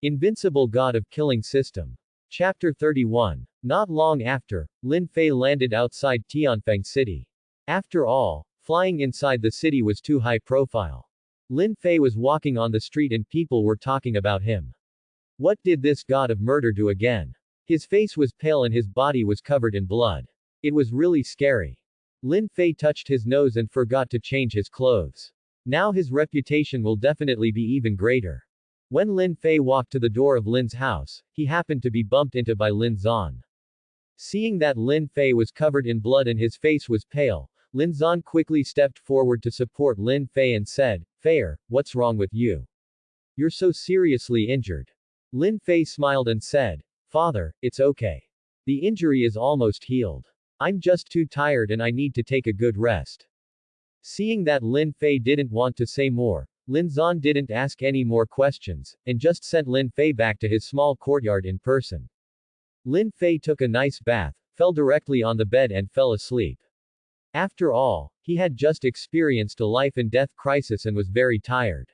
Invincible God of Killing System. Chapter 31. Not long after, Lin Fei landed outside Tianfeng City. After all, flying inside the city was too high profile. Lin Fei was walking on the street and people were talking about him. What did this god of murder do again? His face was pale and his body was covered in blood. It was really scary. Lin Fei touched his nose and forgot to change his clothes. Now his reputation will definitely be even greater. When Lin Fei walked to the door of Lin's house, he happened to be bumped into by Lin Zan. Seeing that Lin Fei was covered in blood and his face was pale, Lin Zan quickly stepped forward to support Lin Fei and said, "Feier, what's wrong with you? You're so seriously injured." Lin Fei smiled and said, "Father, it's okay. The injury is almost healed. I'm just too tired and I need to take a good rest." Seeing that Lin Fei didn't want to say more, Lin Zan didn't ask any more questions, and just sent Lin Fei back to his small courtyard in person. Lin Fei took a nice bath, fell directly on the bed and fell asleep. After all, he had just experienced a life and death crisis and was very tired.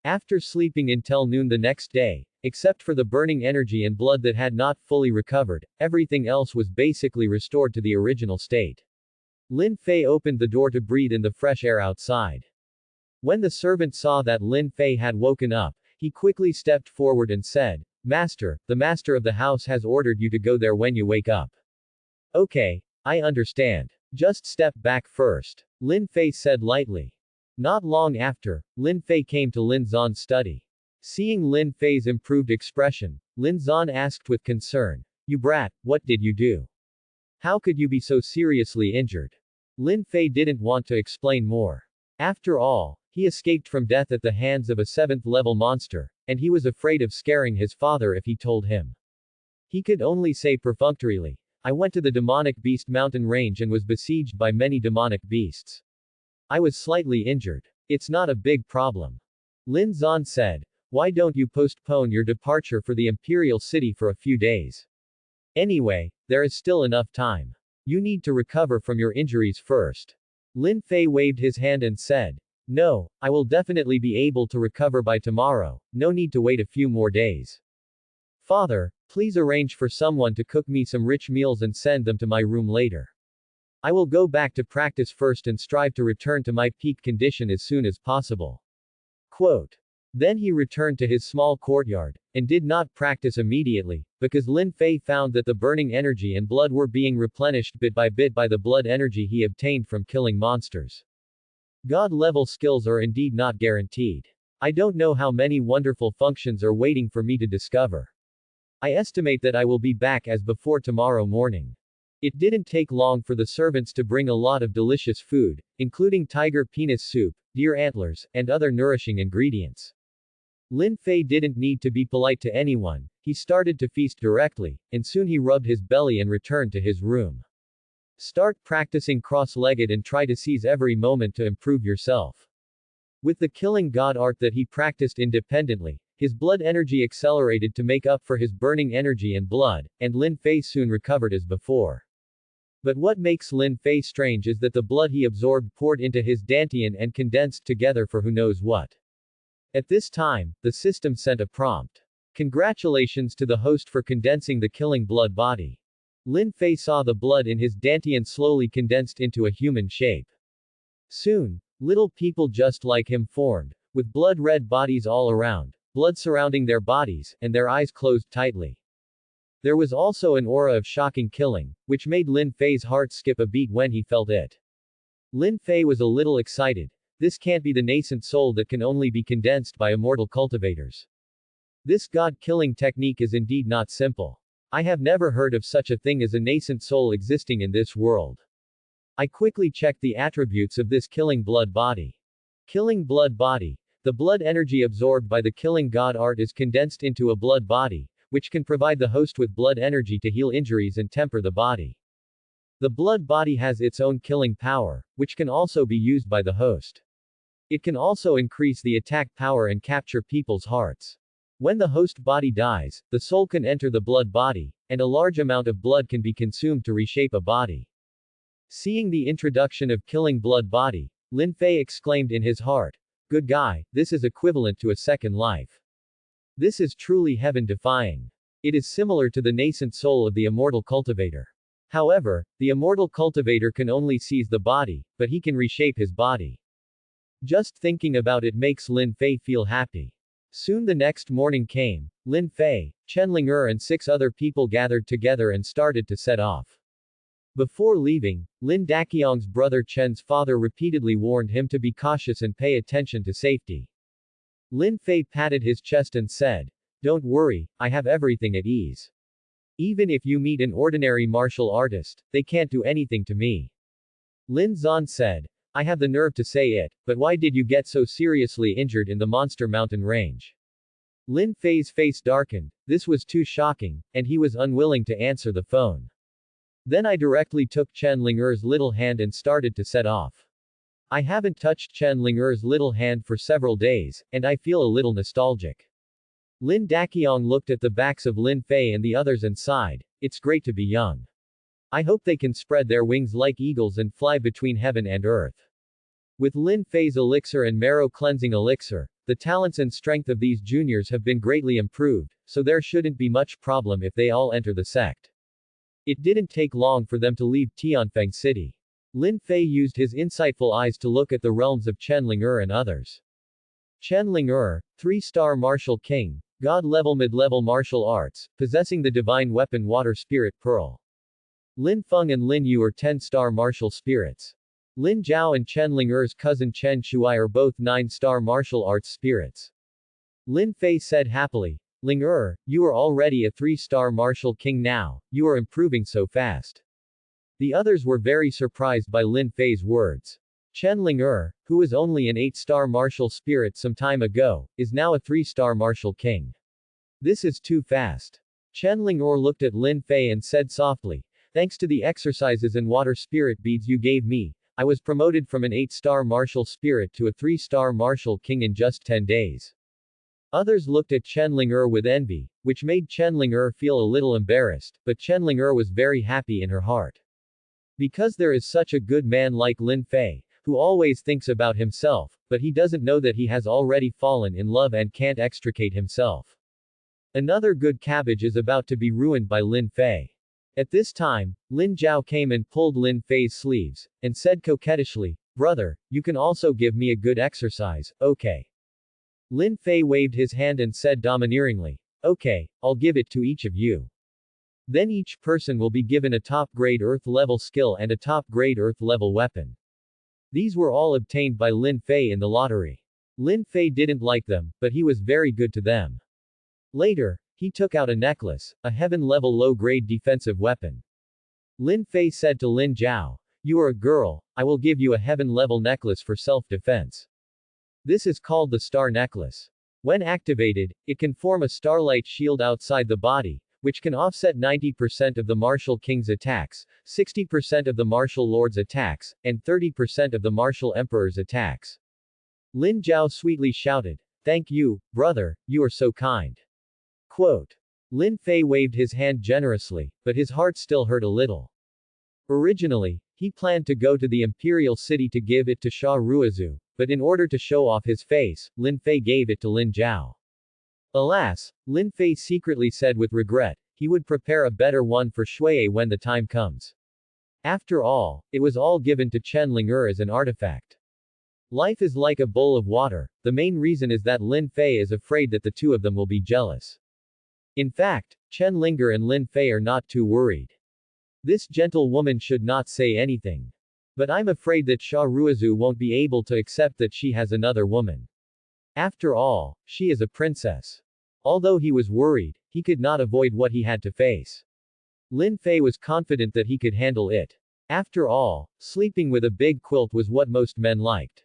After sleeping until noon the next day, except for the burning energy and blood that had not fully recovered, everything else was basically restored to the original state. Lin Fei opened the door to breathe in the fresh air outside. When the servant saw that Lin Fei had woken up, he quickly stepped forward and said, "Master, the master of the house has ordered you to go there when you wake up." "Okay, I understand. Just step back first," Lin Fei said lightly. Not long after, Lin Fei came to Lin Zan's study. Seeing Lin Fei's improved expression, Lin Zan asked with concern, "You brat, what did you do? How could you be so seriously injured?" Lin Fei didn't want to explain more. After all, he escaped from death at the hands of a 7th-level monster, and he was afraid of scaring his father if he told him. He could only say perfunctorily, "I went to the demonic beast mountain range and was besieged by many demonic beasts. I was slightly injured. It's not a big problem." Lin Zan said, "Why don't you postpone your departure for the imperial city for a few days? Anyway, there is still enough time. You need to recover from your injuries first." Lin Fei waved his hand and said, "No, I will definitely be able to recover by tomorrow, no need to wait a few more days. Father, please arrange for someone to cook me some rich meals and send them to my room later. I will go back to practice first and strive to return to my peak condition as soon as possible." Quote. Then he returned to his small courtyard, and did not practice immediately, because Lin Fei found that the burning energy and blood were being replenished bit by the blood energy he obtained from killing monsters. God-level skills are indeed not guaranteed. I don't know how many wonderful functions are waiting for me to discover. I estimate that I will be back as before tomorrow morning. It didn't take long for the servants to bring a lot of delicious food, including tiger penis soup, deer antlers, and other nourishing ingredients. Lin Fei didn't need to be polite to anyone, he started to feast directly, and soon he rubbed his belly and returned to his room. Start practicing cross-legged and try to seize every moment to improve yourself. With the killing god art that he practiced independently, his blood energy accelerated to make up for his burning energy and blood, and Lin Fei soon recovered as before. But what makes Lin Fei strange is that the blood he absorbed poured into his dantian and condensed together for who knows what. At this time, the system sent a prompt. "Congratulations to the host for condensing the killing blood body." Lin Fei saw the blood in his dantian slowly condensed into a human shape. Soon, little people just like him formed, with blood-red bodies all around, blood surrounding their bodies, and their eyes closed tightly. There was also an aura of shocking killing, which made Lin Fei's heart skip a beat when he felt it. Lin Fei was a little excited. This can't be the nascent soul that can only be condensed by immortal cultivators. This god-killing technique is indeed not simple. I have never heard of such a thing as a nascent soul existing in this world. I quickly checked the attributes of this killing blood body. Killing blood body. The blood energy absorbed by the killing god art is condensed into a blood body, which can provide the host with blood energy to heal injuries and temper the body. The blood body has its own killing power, which can also be used by the host. It can also increase the attack power and capture people's hearts. When the host body dies, the soul can enter the blood body, and a large amount of blood can be consumed to reshape a body. Seeing the introduction of killing blood body, Lin Fei exclaimed in his heart, "Good guy, this is equivalent to a second life." This is truly heaven-defying. It is similar to the nascent soul of the immortal cultivator. However, the immortal cultivator can only seize the body, but he can reshape his body. Just thinking about it makes Lin Fei feel happy. Soon the next morning came. Lin Fei, Chen Ling and 6 other people gathered together and started to set off. Before leaving, Lin Daqiang's brother Chen's father repeatedly warned him to be cautious and pay attention to safety. Lin Fei patted his chest and said, "Don't worry, I have everything at ease. Even if you meet an ordinary martial artist, they can't do anything to me." Lin Zan said, "I have the nerve to say it, but why did you get so seriously injured in the Monster Mountain range?" Lin Fei's face darkened. This was too shocking, and he was unwilling to answer the phone. Then I directly took Chen Ling'er's little hand and started to set off. I haven't touched Chen Ling'er's little hand for several days, and I feel a little nostalgic. Lin Daqiang looked at the backs of Lin Fei and the others and sighed, "It's great to be young. I hope they can spread their wings like eagles and fly between heaven and earth." With Lin Fei's elixir and marrow cleansing elixir, the talents and strength of these juniors have been greatly improved, so there shouldn't be much problem if they all enter the sect. It didn't take long for them to leave Tianfeng City. Lin Fei used his insightful eyes to look at the realms of Chen Ling'er and others. Chen Ling'er, 3-star martial king, god-level mid-level martial arts, possessing the divine weapon Water Spirit Pearl. Lin Feng and Lin Yu are 10-star martial spirits. Lin Zhao and Chen Ling'er's cousin Chen Shuai are both 9-star martial arts spirits. Lin Fei said happily, "Ling'er, you are already a 3-star martial king now, you are improving so fast." The others were very surprised by Lin Fei's words. Chen Ling'er, who was only an 8-star martial spirit some time ago, is now a 3-star martial king. This is too fast. Chen Ling'er looked at Lin Fei and said softly, "Thanks to the exercises and water spirit beads you gave me, I was promoted from an 8-star martial spirit to a 3-star martial king in just 10 days. Others looked at Chen Ling'er with envy, which made Chen Ling'er feel a little embarrassed, but Chen Ling'er was very happy in her heart. Because there is such a good man like Lin Fei, who always thinks about himself, but he doesn't know that he has already fallen in love and can't extricate himself. Another good cabbage is about to be ruined by Lin Fei. At this time, Lin Zhao came and pulled Lin Fei's sleeves, and said coquettishly, "Brother, you can also give me a good exercise, okay?" Lin Fei waved his hand and said domineeringly, "Okay, I'll give it to each of you. Then each person will be given a top-grade Earth-level skill and a top-grade Earth-level weapon." These were all obtained by Lin Fei in the lottery. Lin Fei didn't like them, but he was very good to them. Later, he took out a necklace, a heaven-level low-grade defensive weapon. Lin Fei said to Lin Zhao, "You are a girl, I will give you a heaven-level necklace for self-defense. This is called the Star Necklace. When activated, it can form a starlight shield outside the body, which can offset 90% of the Martial King's attacks, 60% of the Martial Lord's attacks, and 30% of the Martial Emperor's attacks." Lin Zhao sweetly shouted, "Thank you, brother, you are so kind." Quote. Lin Fei waved his hand generously, but his heart still hurt a little. Originally, he planned to go to the imperial city to give it to Sha Ruizu, but in order to show off his face, Lin Fei gave it to Lin Zhao. Alas, Lin Fei secretly said with regret, he would prepare a better one for Shuai when the time comes. After all, it was all given to Chen Ling'er as an artifact. Life is like a bowl of water, the main reason is that Lin Fei is afraid that the two of them will be jealous. In fact, Chen Ling'er and Lin Fei are not too worried. This gentle woman should not say anything. But I'm afraid that Sha Ruizu won't be able to accept that she has another woman. After all, she is a princess. Although he was worried, he could not avoid what he had to face. Lin Fei was confident that he could handle it. After all, sleeping with a big quilt was what most men liked.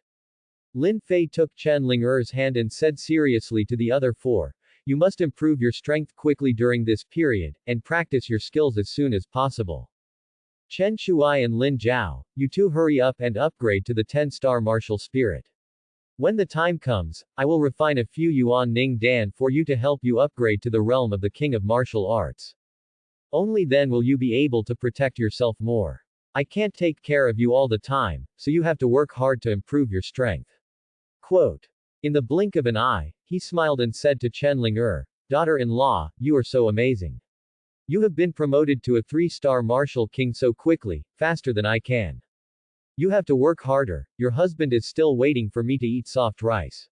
Lin Fei took Chen Ling'er's hand and said seriously to the other 4, "You must improve your strength quickly during this period, and practice your skills as soon as possible. Chen Shuai and Lin Zhao, you two hurry up and upgrade to the 10-star martial spirit. When the time comes, I will refine a few Yuan Ning Dan for you to help you upgrade to the realm of the King of Martial Arts. Only then will you be able to protect yourself more. I can't take care of you all the time, so you have to work hard to improve your strength." Quote. In the blink of an eye, he smiled and said to Chen Ling, daughter-in-law, you are so amazing. You have been promoted to a 3-star martial king so quickly, faster than I can. You have to work harder, your husband is still waiting for me to eat soft rice.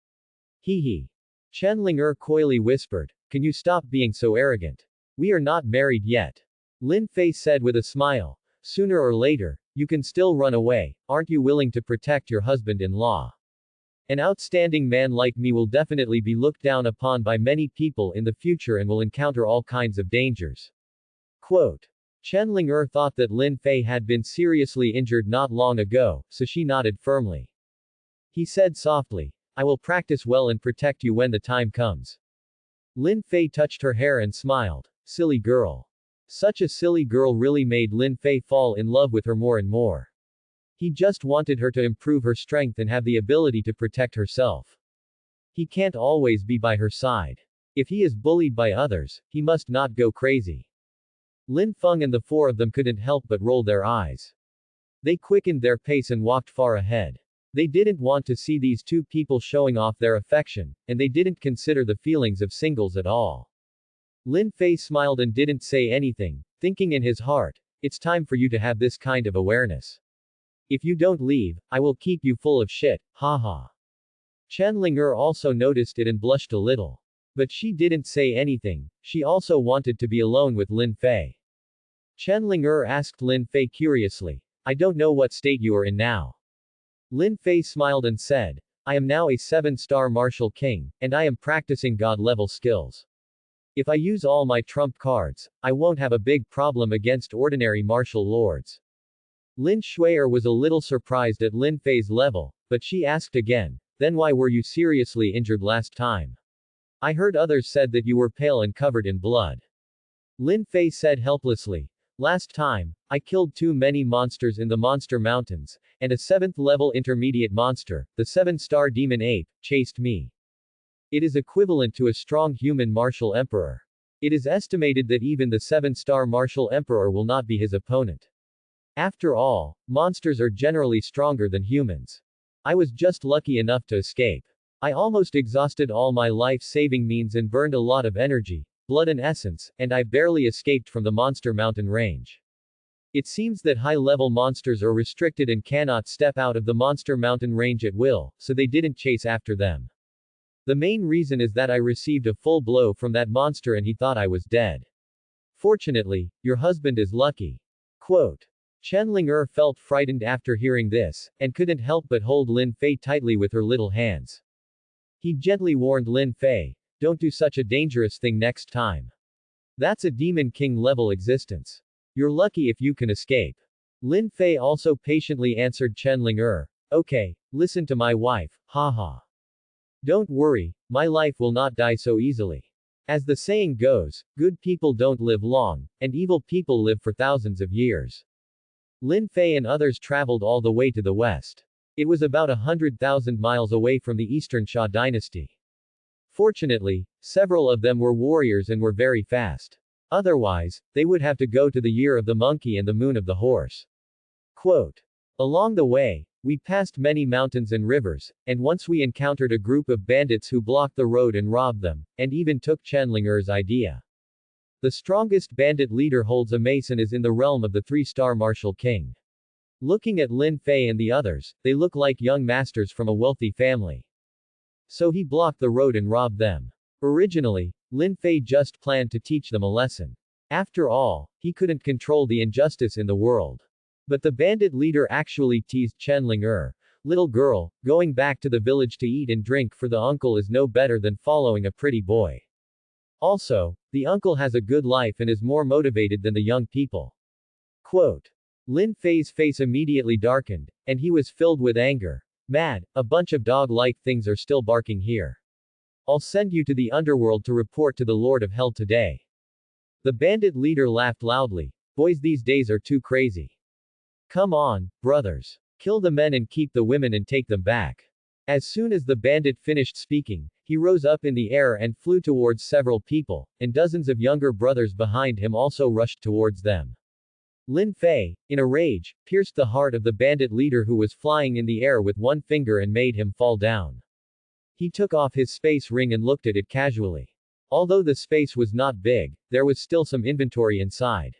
Hee hee. Chen Ling coyly whispered, can you stop being so arrogant? We are not married yet. Lin Fei said with a smile, sooner or later, you can still run away, aren't you willing to protect your husband-in-law? An outstanding man like me will definitely be looked down upon by many people in the future and will encounter all kinds of dangers. Quote. Chen Ling thought that Lin Fei had been seriously injured not long ago, so she nodded firmly. He said softly, I will practice well and protect you when the time comes. Lin Fei touched her hair and smiled. Silly girl. Such a silly girl really made Lin Fei fall in love with her more and more. He just wanted her to improve her strength and have the ability to protect herself. He can't always be by her side. If he is bullied by others, he must not go crazy. Lin Feng and the four of them couldn't help but roll their eyes. They quickened their pace and walked far ahead. They didn't want to see these two people showing off their affection, and they didn't consider the feelings of singles at all. Lin Fei smiled and didn't say anything, thinking in his heart, it's time for you to have this kind of awareness. If you don't leave, I will keep you full of shit, haha. Chen Ling also noticed it and blushed a little. But she didn't say anything, she also wanted to be alone with Lin Fei. Chen Ling asked Lin Fei curiously, I don't know what state you are in now. Lin Fei smiled and said, I am now a 7-star martial king, and I am practicing god-level skills. If I use all my trump cards, I won't have a big problem against ordinary martial lords. Lin Shuier was a little surprised at Lin Fei's level, but she asked again, then why were you seriously injured last time? I heard others said that you were pale and covered in blood. Lin Fei said helplessly, last time, I killed too many monsters in the Monster Mountains, and a 7th-level intermediate monster, the 7-star demon ape, chased me. It is equivalent to a strong human martial emperor. It is estimated that even the 7-star martial emperor will not be his opponent. After all, monsters are generally stronger than humans. I was just lucky enough to escape. I almost exhausted all my life-saving means and burned a lot of energy, blood and essence, and I barely escaped from the Monster Mountain range. It seems that high-level monsters are restricted and cannot step out of the Monster Mountain range at will, so they didn't chase after them. The main reason is that I received a full blow from that monster and he thought I was dead. Fortunately, your husband is lucky. Quote. Chen Ling felt frightened after hearing this, and couldn't help but hold Lin Fei tightly with her little hands. He gently warned Lin Fei, don't do such a dangerous thing next time. That's a Demon King level existence. You're lucky if you can escape. Lin Fei also patiently answered Chen Ling okay, listen to my wife, haha. Don't worry, my life will not die so easily. As the saying goes, good people don't live long, and evil people live for thousands of years. Lin Fei and others traveled all the way to the west. It was about 100,000 miles away from the Eastern Xia dynasty. Fortunately, several of them were warriors and were very fast. Otherwise, they would have to go to the year of the monkey and the moon of the horse. Quote. Along the way, we passed many mountains and rivers, and once we encountered a group of bandits who blocked the road and robbed them, and even took Chen Ling idea. The strongest bandit leader holds a mace and is in the realm of the 3-star martial king. Looking at Lin Fei and the others, they look like young masters from a wealthy family. So he blocked the road and robbed them. Originally, Lin Fei just planned to teach them a lesson. After all, he couldn't control the injustice in the world. But the bandit leader actually teased Chen Ling little girl, going back to the village to eat and drink for the uncle is no better than following a pretty boy. Also, the uncle has a good life and is more motivated than the young people. Quote. Lin Fei's face immediately darkened, and he was filled with anger. Mad, a bunch of dog-like things are still barking here. I'll send you to the underworld to report to the Lord of Hell today. The bandit leader laughed loudly. Boys these days are too crazy. Come on, brothers. Kill the men and keep the women and take them back. As soon as the bandit finished speaking, he rose up in the air and flew towards several people, and dozens of younger brothers behind him also rushed towards them. Lin Fei, in a rage, pierced the heart of the bandit leader who was flying in the air with one finger and made him fall down. He took off his space ring and looked at it casually. Although the space was not big, there was still some inventory inside.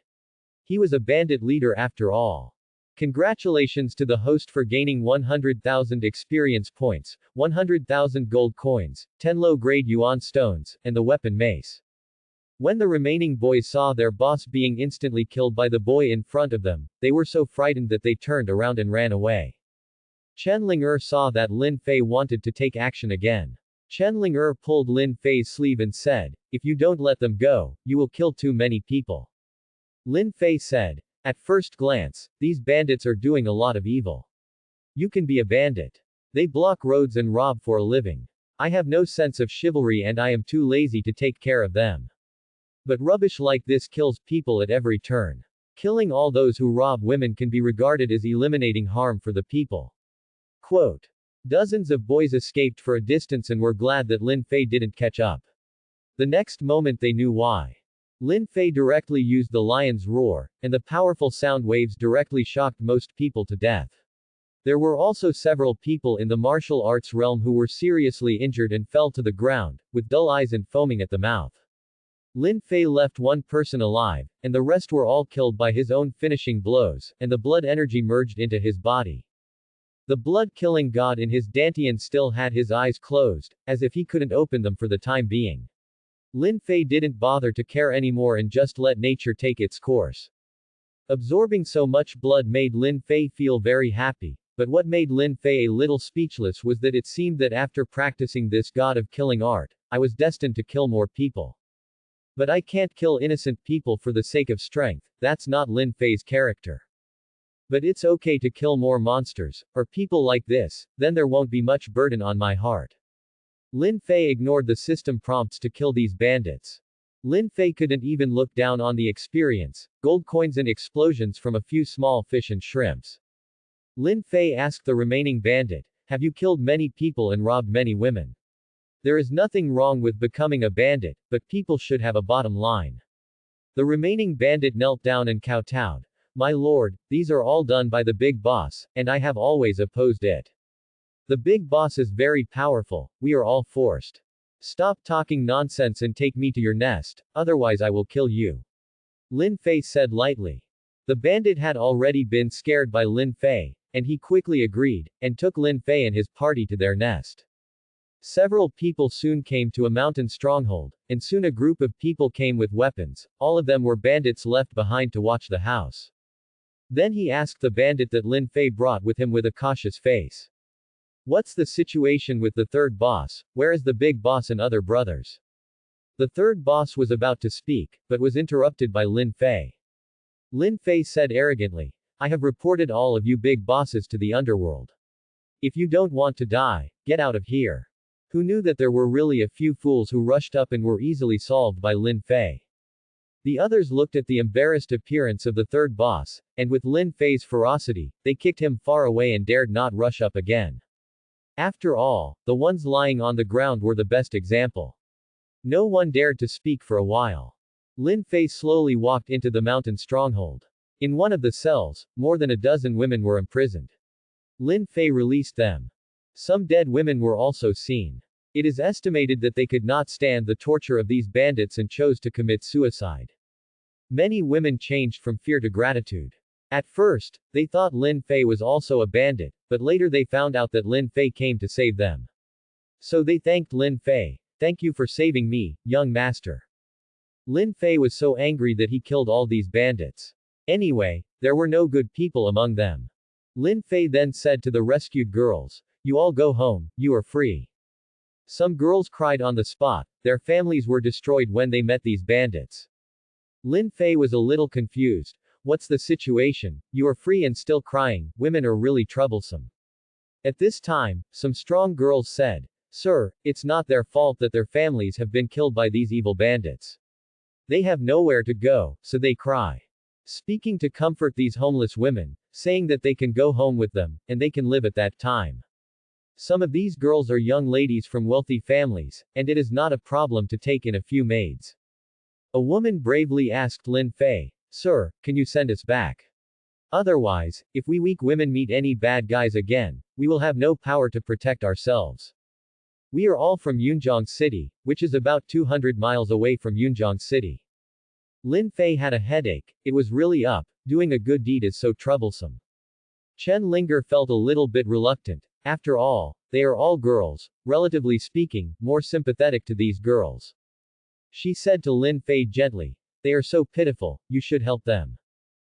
He was a bandit leader after all. Congratulations to the host for gaining 100,000 experience points, 100,000 gold coins, 10 low-grade yuan stones, and the weapon mace. When the remaining boys saw their boss being instantly killed by the boy in front of them, they were so frightened that they turned around and ran away. Chen Ling'er saw that Lin Fei wanted to take action again. Chen Ling'er pulled Lin Fei's sleeve and said, "If you don't let them go, you will kill too many people." Lin Fei said, "At first glance, these bandits are doing a lot of evil. You can be a bandit. They block roads and rob for a living. I have no sense of chivalry and I am too lazy to take care of them. But rubbish like this kills people at every turn. Killing all those who rob women can be regarded as eliminating harm for the people." Quote. Dozens of boys escaped for a distance and were glad that Lin Fei didn't catch up. The next moment they knew why. Lin Fei directly used the lion's roar, and the powerful sound waves directly shocked most people to death. There were also several people in the martial arts realm who were seriously injured and fell to the ground, with dull eyes and foaming at the mouth. Lin Fei left one person alive, and the rest were all killed by his own finishing blows, and the blood energy merged into his body. The blood-killing god in his dantian still had his eyes closed, as if he couldn't open them for the time being. Lin Fei didn't bother to care anymore and just let nature take its course. Absorbing so much blood made Lin Fei feel very happy, but what made Lin Fei a little speechless was that it seemed that after practicing this god of killing art, I was destined to kill more people. But I can't kill innocent people for the sake of strength, that's not Lin Fei's character. But it's okay to kill more monsters, or people like this, then there won't be much burden on my heart. Lin Fei ignored the system prompts to kill these bandits. Lin Fei couldn't even look down on the experience, gold coins and explosions from a few small fish and shrimps. Lin Fei asked the remaining bandit, "Have you killed many people and robbed many women?" There is nothing wrong with becoming a bandit, but people should have a bottom line. The remaining bandit knelt down and kowtowed. "My lord, these are all done by the big boss, and I have always opposed it. The big boss is very powerful, we are all forced. Stop talking nonsense and take me to your nest, otherwise I will kill you." Lin Fei said lightly. The bandit had already been scared by Lin Fei, and he quickly agreed, and took Lin Fei and his party to their nest. Several people soon came to a mountain stronghold, and soon a group of people came with weapons, all of them were bandits left behind to watch the house. Then he asked the bandit that Lin Fei brought with him with a cautious face. "What's the situation with the third boss, where is the big boss and other brothers?" The third boss was about to speak, but was interrupted by Lin Fei. Lin Fei said arrogantly, "I have reported all of you big bosses to the underworld. If you don't want to die, get out of here." Who knew that there were really a few fools who rushed up and were easily solved by Lin Fei. The others looked at the embarrassed appearance of the third boss, and with Lin Fei's ferocity, they kicked him far away and dared not rush up again. After all, the ones lying on the ground were the best example. No one dared to speak for a while. Lin Fei slowly walked into the mountain stronghold. In one of the cells, more than a dozen women were imprisoned. Lin Fei released them. Some dead women were also seen. It is estimated that they could not stand the torture of these bandits and chose to commit suicide. Many women changed from fear to gratitude. At first, they thought Lin Fei was also a bandit, but later they found out that Lin Fei came to save them. So they thanked Lin Fei. "Thank you for saving me, young master." Lin Fei was so angry that he killed all these bandits. Anyway, there were no good people among them. Lin Fei then said to the rescued girls, "You all go home, you are free." Some girls cried on the spot, their families were destroyed when they met these bandits. Lin Fei was a little confused. "What's the situation? You are free and still crying, women are really troublesome." At this time, some strong girls said, "Sir, it's not their fault that their families have been killed by these evil bandits. They have nowhere to go, so they cry." Speaking to comfort these homeless women, saying that they can go home with them, and they can live at that time. Some of these girls are young ladies from wealthy families, and it is not a problem to take in a few maids. A woman bravely asked Lin Fei, "Sir, can you send us back? Otherwise, if we weak women meet any bad guys again, we will have no power to protect ourselves." We are all from Yunjiang City, which is about 200 miles away from Yunjiang City. Lin Fei had a headache, it was really up, doing a good deed is so troublesome. Chen Linger felt a little bit reluctant. After all, they are all girls, relatively speaking, more sympathetic to these girls. She said to Lin Fei gently, they are so pitiful, you should help them.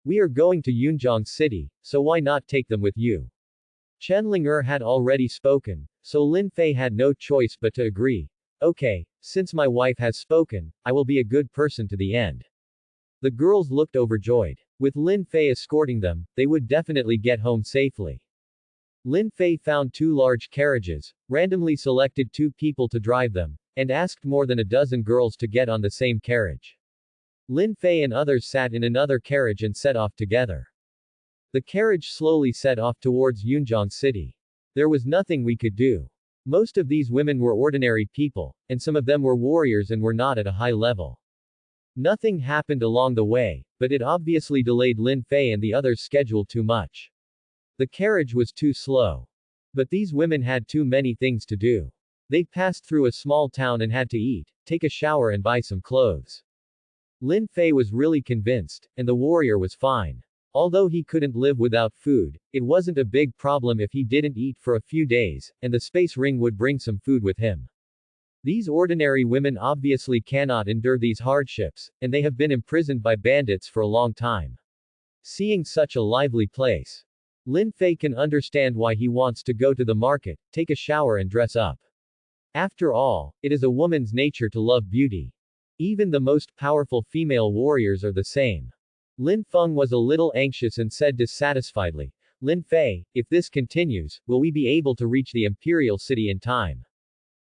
We are going to Yunjiang City, so why not take them with you? Chen Linger had already spoken, so Lin Fei had no choice but to agree. Okay, since my wife has spoken, I will be a good person to the end. The girls looked overjoyed. With Lin Fei escorting them, they would definitely get home safely. Lin Fei found 2 large carriages, randomly selected 2 people to drive them, and asked more than a dozen girls to get on the same carriage. Lin Fei and others sat in another carriage and set off together. The carriage slowly set off towards Yunjiang City. There was nothing we could do. Most of these women were ordinary people, and some of them were warriors and were not at a high level. Nothing happened along the way, but it obviously delayed Lin Fei and the others' schedule too much. The carriage was too slow. But these women had too many things to do. They passed through a small town and had to eat, take a shower and buy some clothes. Lin Fei was really convinced, and the warrior was fine. Although he couldn't live without food, it wasn't a big problem if he didn't eat for a few days, and the space ring would bring some food with him. These ordinary women obviously cannot endure these hardships, and they have been imprisoned by bandits for a long time. Seeing such a lively place, Lin Fei can understand why he wants to go to the market, take a shower and dress up. After all, it is a woman's nature to love beauty. Even the most powerful female warriors are the same. Lin Feng was a little anxious and said dissatisfiedly, Lin Fei, if this continues, will we be able to reach the imperial city in time?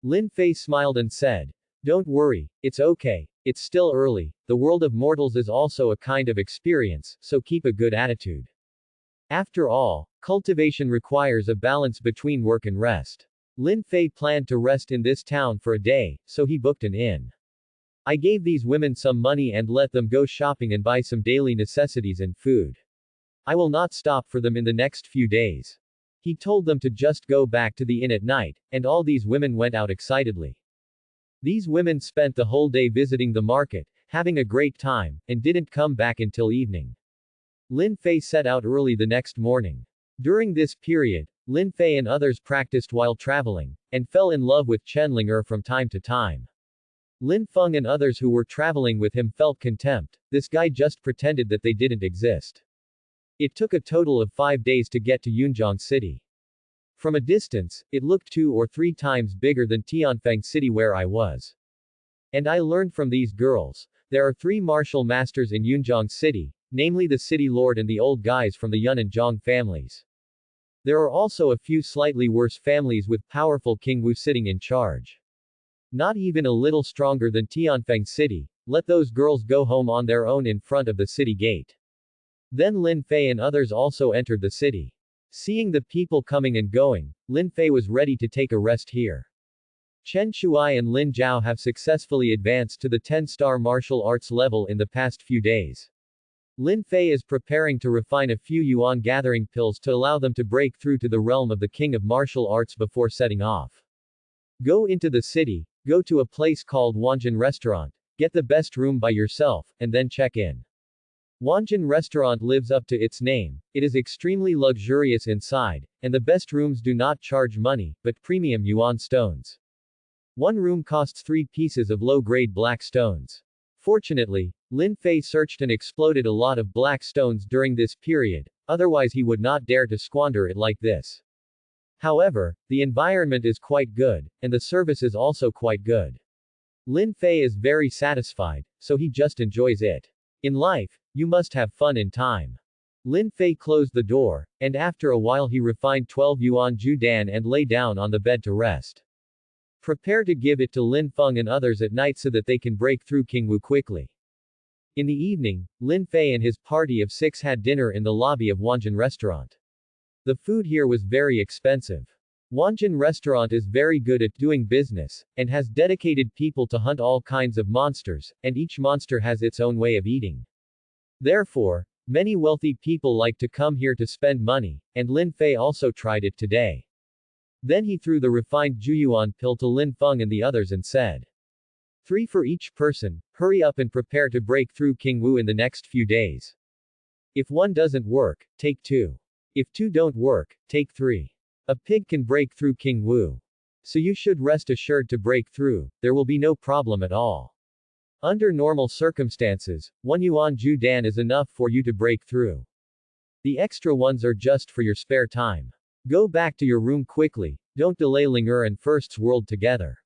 Lin Fei smiled and said, don't worry, it's okay, it's still early, the world of mortals is also a kind of experience, so keep a good attitude. After all, cultivation requires a balance between work and rest. Lin Fei planned to rest in this town for a day, so he booked an inn. I gave these women some money and let them go shopping and buy some daily necessities and food. I will not stop for them in the next few days. He told them to just go back to the inn at night, and all these women went out excitedly. These women spent the whole day visiting the market, having a great time, and didn't come back until evening. Lin Fei set out early the next morning. During this period, Lin Fei and others practiced while traveling, and fell in love with Chen Linger from time to time. Lin Feng and others who were traveling with him felt contempt, this guy just pretended that they didn't exist. It took a total of 5 days to get to Yunjiang City. From a distance, it looked 2 or 3 times bigger than Tianfeng City where I was. And I learned from these girls, there are 3 martial masters in Yunjiang City, namely the city lord and the old guys from the Yun and Zhang families. There are also a few slightly worse families with powerful King Wu sitting in charge. Not even a little stronger than Tianfeng City, let those girls go home on their own in front of the city gate. Then Lin Fei and others also entered the city. Seeing the people coming and going, Lin Fei was ready to take a rest here. Chen Shuai and Lin Zhao have successfully advanced to the 10-star martial arts level in the past few days. Lin Fei is preparing to refine a few yuan gathering pills to allow them to break through to the realm of the king of martial arts before setting off. Go into the city, go to a place called Wanjin Restaurant, get the best room by yourself, and then check in. Wanjin Restaurant lives up to its name, it is extremely luxurious inside, and the best rooms do not charge money, but premium yuan stones. One room costs 3 pieces of low-grade black stones. Fortunately, Lin Fei searched and exploded a lot of black stones during this period, otherwise he would not dare to squander it like this. However, the environment is quite good, and the service is also quite good. Lin Fei is very satisfied, so he just enjoys it. In life, you must have fun in time. Lin Fei closed the door, and after a while he refined 12 yuan judan and lay down on the bed to rest. Prepare to give it to Lin Feng and others at night so that they can break through King Wu quickly. In the evening, Lin Fei and his party of 6 had dinner in the lobby of Wanjin Restaurant. The food here was very expensive. Wanjin Restaurant is very good at doing business, and has dedicated people to hunt all kinds of monsters, and each monster has its own way of eating. Therefore, many wealthy people like to come here to spend money, and Lin Fei also tried it today. Then he threw the refined Juyuan pill to Lin Feng and the others and said, 3 for each person, hurry up and prepare to break through King Wu in the next few days. If 1 doesn't work, take 2. If 2 don't work, take 3. A pig can break through King Wu. So you should rest assured to break through, there will be no problem at all. Under normal circumstances, 1 yuan ju dan is enough for you to break through. The extra ones are just for your spare time. Go back to your room quickly, don't delay Ling and First's world together.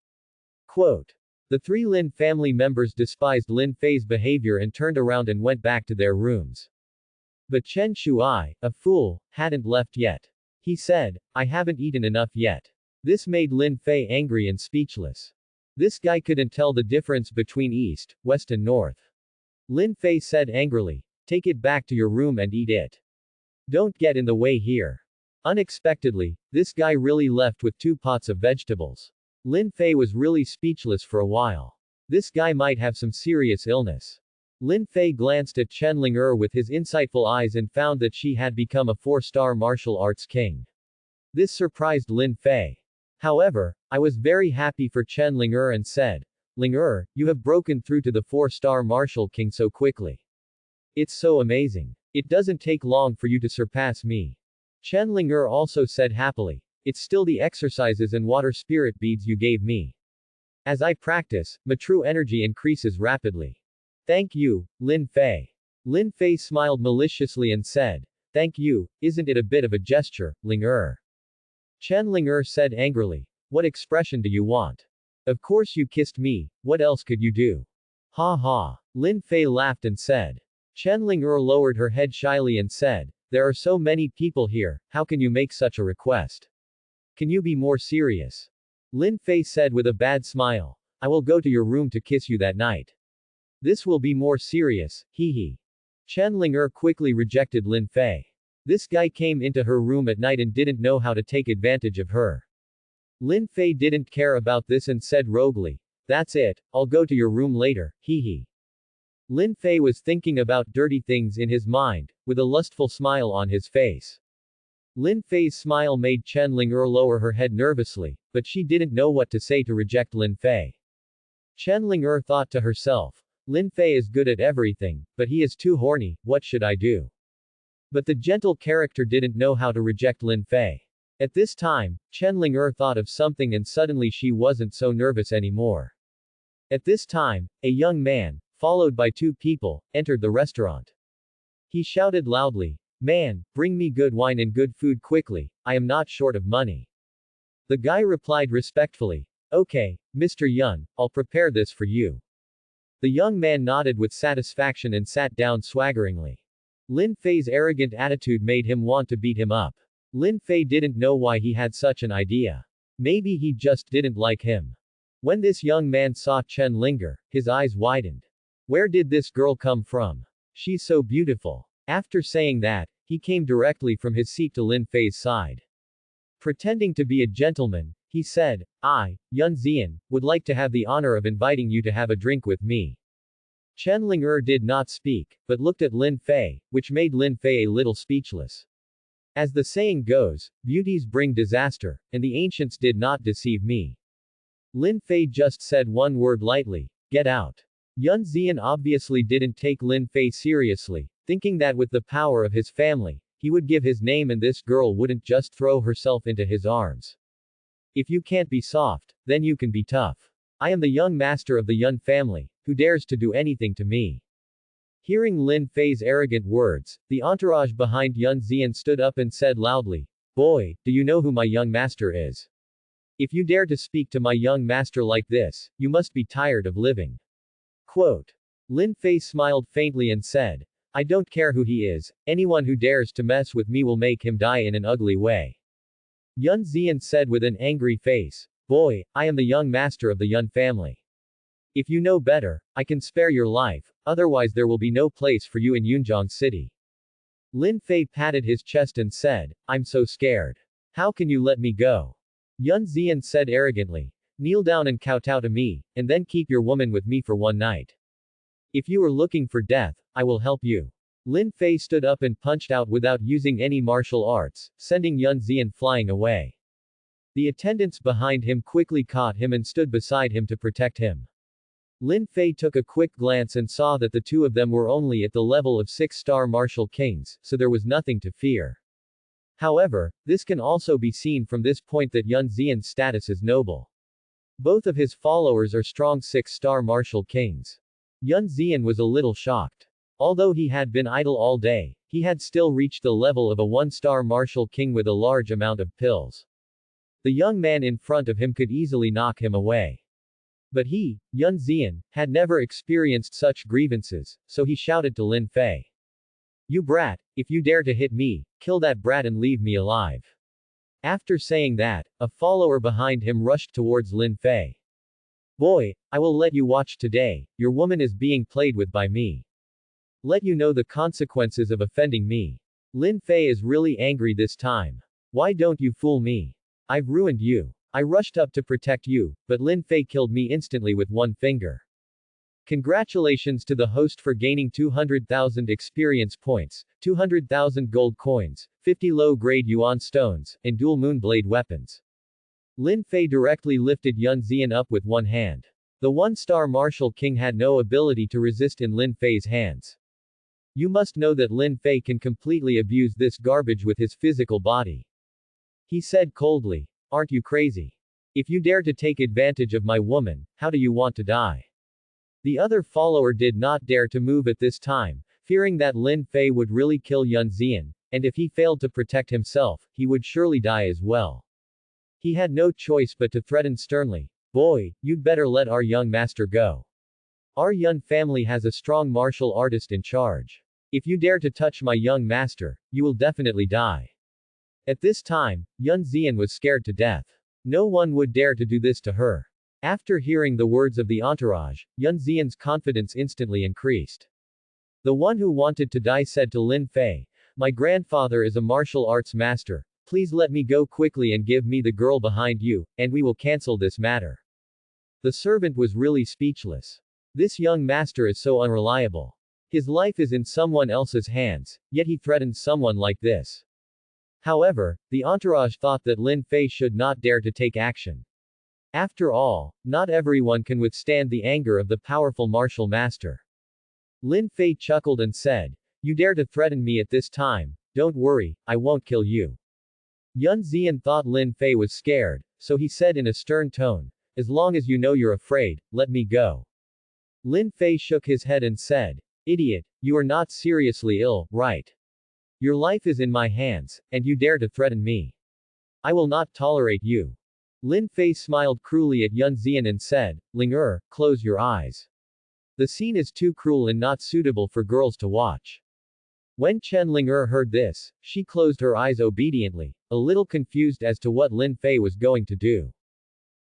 Quote. The 3 Lin family members despised Lin Fei's behavior and turned around and went back to their rooms. But Chen Shuai, a fool, hadn't left yet. He said, I haven't eaten enough yet. This made Lin Fei angry and speechless. This guy couldn't tell the difference between east, west and north. Lin Fei said angrily, take it back to your room and eat it. Don't get in the way here. Unexpectedly, this guy really left with 2 pots of vegetables. Lin Fei was really speechless for a while. This guy might have some serious illness. Lin Fei glanced at Chen Ling with his insightful eyes and found that she had become a 4-star martial arts king. This surprised Lin Fei. However, I was very happy for Chen Ling and said, Ling, you have broken through to the 4-star martial king so quickly. It's so amazing. It doesn't take long for you to surpass me. Chen Ling also said happily, it's still the exercises and water spirit beads you gave me. As I practice, my true energy increases rapidly. Thank you, Lin Fei. Lin Fei smiled maliciously and said, thank you, isn't it a bit of a gesture, Ling? Chen Ling said angrily, what expression do you want? Of course you kissed me, what else could you do? Ha ha. Lin Fei laughed and said. Chen Ling lowered her head shyly and said, there are so many people here, how can you make such a request? Can you be more serious? Lin Fei said with a bad smile, I will go to your room to kiss you that night. This will be more serious, hee hee. Chen Ling quickly rejected Lin Fei. This guy came into her room at night and didn't know how to take advantage of her. Lin Fei didn't care about this and said roguely, that's it, I'll go to your room later, hee hee. Lin Fei was thinking about dirty things in his mind, with a lustful smile on his face. Lin Fei's smile made Chen Ling lower her head nervously, but she didn't know what to say to reject Lin Fei. Chen Ling thought to herself, Lin Fei is good at everything, but he is too horny, what should I do? But the gentle character didn't know how to reject Lin Fei. At this time, Chen Ling thought of something and suddenly she wasn't so nervous anymore. At this time, a young man, followed by 2 people, entered the restaurant. He shouted loudly, man, bring me good wine and good food quickly, I am not short of money. The guy replied respectfully, okay, Mr. Yun, I'll prepare this for you. The young man nodded with satisfaction and sat down swaggeringly. Lin Fei's arrogant attitude made him want to beat him up. Lin Fei didn't know why he had such an idea. Maybe he just didn't like him. When this young man saw Chen Linger, his eyes widened. Where did this girl come from? She's so beautiful. After saying that, he came directly from his seat to Lin Fei's side. Pretending to be a gentleman, he said, I, Yun Zian, would like to have the honor of inviting you to have a drink with me. Chen Ling did not speak, but looked at Lin Fei, which made Lin Fei a little speechless. As the saying goes, beauties bring disaster, and the ancients did not deceive me. Lin Fei just said one word lightly, get out. Yun Zian obviously didn't take Lin Fei seriously, thinking that with the power of his family, he would give his name and this girl wouldn't just throw herself into his arms. If you can't be soft, then you can be tough. I am the young master of the Yun family, who dares to do anything to me. Hearing Lin Fei's arrogant words, the entourage behind Yun Zian stood up and said loudly, boy, do you know who my young master is? If you dare to speak to my young master like this, you must be tired of living. Quote. Lin Fei smiled faintly and said, I don't care who he is, anyone who dares to mess with me will make him die in an ugly way. Yun Zian said with an angry face, boy, I am the young master of the Yun family. If you know better, I can spare your life, otherwise there will be no place for you in Yunjiang City. Lin Fei patted his chest and said, I'm so scared. How can you let me go? Yun Zian said arrogantly, kneel down and kowtow to me, and then keep your woman with me for one night. If you are looking for death, I will help you. Lin Fei stood up and punched out without using any martial arts, sending Yun Zian flying away. The attendants behind him quickly caught him and stood beside him to protect him. Lin Fei took a quick glance and saw that the two of them were only at the level of 6-star martial kings, so there was nothing to fear. However, this can also be seen from this point that Yun Xian's status is noble. Both of his followers are strong 6-star martial kings. Yun Xian was a little shocked. Although he had been idle all day, he had still reached the level of a 1-star martial king with a large amount of pills. The young man in front of him could easily knock him away. But he, Yun Xian, had never experienced such grievances, so he shouted to Lin Fei. You brat, if you dare to hit me, kill that brat and leave me alive. After saying that, a follower behind him rushed towards Lin Fei. Boy, I will let you watch today, your woman is being played with by me. Let you know the consequences of offending me. Lin Fei is really angry this time. Why don't you fool me? I've ruined you. I rushed up to protect you, but Lin Fei killed me instantly with one finger. Congratulations to the host for gaining 200,000 experience points, 200,000 gold coins, 50 low-grade yuan stones, and dual moonblade weapons. Lin Fei directly lifted Yun Xian up with one hand. The 1-star martial king had no ability to resist in Lin Fei's hands. You must know that Lin Fei can completely abuse this garbage with his physical body. He said coldly. Aren't you crazy? If you dare to take advantage of my woman, how do you want to die? The other follower did not dare to move at this time, fearing that Lin Fei would really kill Yun Xian, and if he failed to protect himself, he would surely die as well. He had no choice but to threaten sternly. Boy, you'd better let our young master go. Our Yun family has a strong martial artist in charge. If you dare to touch my young master, you will definitely die. At this time, Yun Xian was scared to death. No one would dare to do this to her. After hearing the words of the entourage, Yun Xian's confidence instantly increased. The one who wanted to die said to Lin Fei, my grandfather is a martial arts master, please let me go quickly and give me the girl behind you, and we will cancel this matter. The servant was really speechless. This young master is so unreliable. His life is in someone else's hands, yet he threatens someone like this. However, the entourage thought that Lin Fei should not dare to take action. After all, not everyone can withstand the anger of the powerful martial master. Lin Fei chuckled and said, you dare to threaten me at this time, don't worry, I won't kill you. Yun Xian thought Lin Fei was scared, so he said in a stern tone, as long as you know you're afraid, let me go. Lin Fei shook his head and said, idiot, you are not seriously ill, right? Your life is in my hands, and you dare to threaten me. I will not tolerate you. Lin Fei smiled cruelly at Yun Xian and said, Ling close your eyes. The scene is too cruel and not suitable for girls to watch. When Chen Ling heard this, she closed her eyes obediently, a little confused as to what Lin Fei was going to do.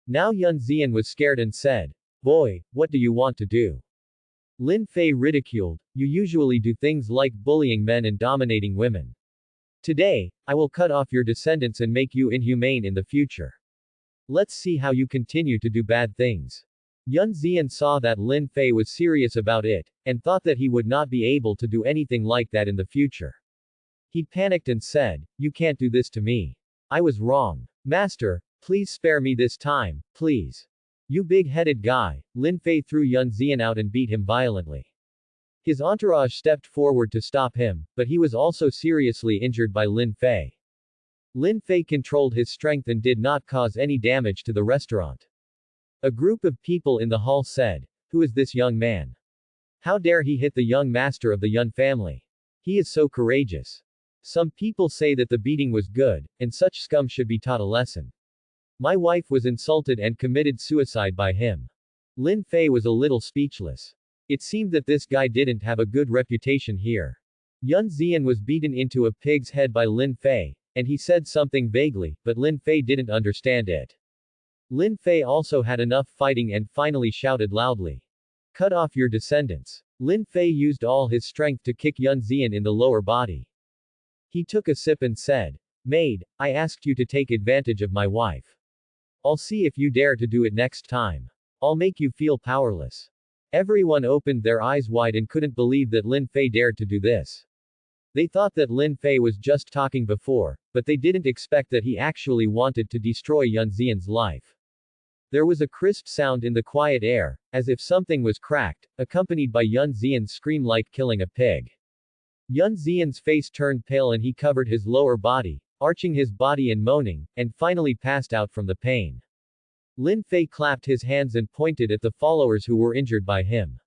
Now Yun Xian was scared and said, boy, what do you want to do? Lin Fei ridiculed, you usually do things like bullying men and dominating women. Today, I will cut off your descendants and make you inhumane in the future. Let's see how you continue to do bad things. Yun Xian saw that Lin Fei was serious about it, and thought that he would not be able to do anything like that in the future. He panicked and said, you can't do this to me. I was wrong. Master, please spare me this time, please. You big-headed guy. Lin Fei threw Yun Xian out and beat him violently. His entourage stepped forward to stop him, but he was also seriously injured by Lin Fei. Lin Fei controlled his strength and did not cause any damage to the restaurant. A group of people in the hall said, who is this young man? How dare he hit the young master of the Yun family? He is so courageous. Some people say that the beating was good, and such scum should be taught a lesson. My wife was insulted and committed suicide by him. Lin Fei was a little speechless. It seemed that this guy didn't have a good reputation here. Yun Xian was beaten into a pig's head by Lin Fei, and he said something vaguely, but Lin Fei didn't understand it. Lin Fei also had enough fighting and finally shouted loudly. Cut off your descendants. Lin Fei used all his strength to kick Yun Xian in the lower body. He took a sip and said, maid, I asked you to take advantage of my wife. I'll see if you dare to do it next time. I'll make you feel powerless. Everyone opened their eyes wide and couldn't believe that Lin Fei dared to do this. They thought that Lin Fei was just talking before, but they didn't expect that he actually wanted to destroy Yun Xian's life. There was a crisp sound in the quiet air, as if something was cracked, accompanied by Yun Xian's scream like killing a pig. Yun Xian's face turned pale and he covered his lower body, arching his body and moaning, and finally passed out from the pain. Lin Fei clapped his hands and pointed at the followers who were injured by him.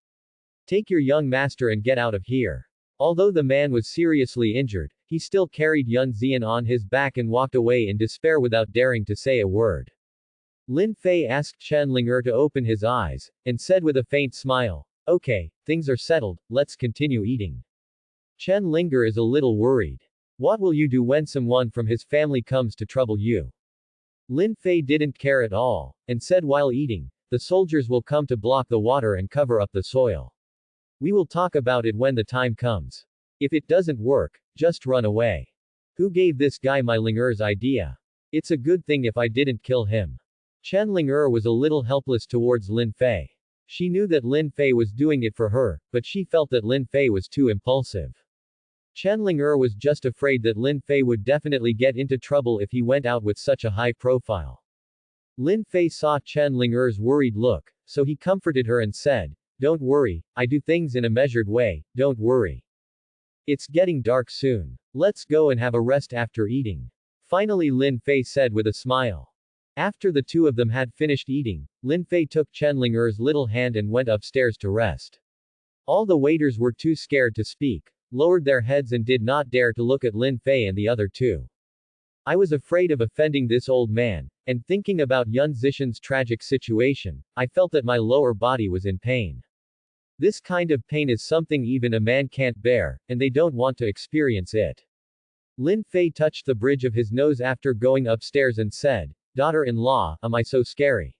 Take your young master and get out of here. Although the man was seriously injured, he still carried Yun Xian on his back and walked away in despair without daring to say a word. Lin Fei asked Chen Ling'er to open his eyes, and said with a faint smile, okay, things are settled, let's continue eating. Chen Ling'er is a little worried. What will you do when someone from his family comes to trouble you? Lin Fei didn't care at all, and said while eating, the soldiers will come to block the water and cover up the soil. We will talk about it when the time comes. If it doesn't work, just run away. Who gave this guy my Ling'er's idea? It's a good thing if I didn't kill him. Chen Ling'er was a little helpless towards Lin Fei. She knew that Lin Fei was doing it for her, but she felt that Lin Fei was too impulsive. Chen Ling'er was just afraid that Lin Fei would definitely get into trouble if he went out with such a high profile. Lin Fei saw Chen Ling'er's worried look, so he comforted her and said, don't worry, I do things in a measured way, don't worry. It's getting dark soon. Let's go and have a rest after eating. Finally Lin Fei said with a smile. After the two of them had finished eating, Lin Fei took Chen Ling'er's little hand and went upstairs to rest. All the waiters were too scared to speak, lowered their heads and did not dare to look at Lin Fei and the other two. I was afraid of offending this old man, and thinking about Yun Zishan's tragic situation, I felt that my lower body was in pain. This kind of pain is something even a man can't bear, and they don't want to experience it. Lin Fei touched the bridge of his nose after going upstairs and said, daughter-in-law, am I so scary?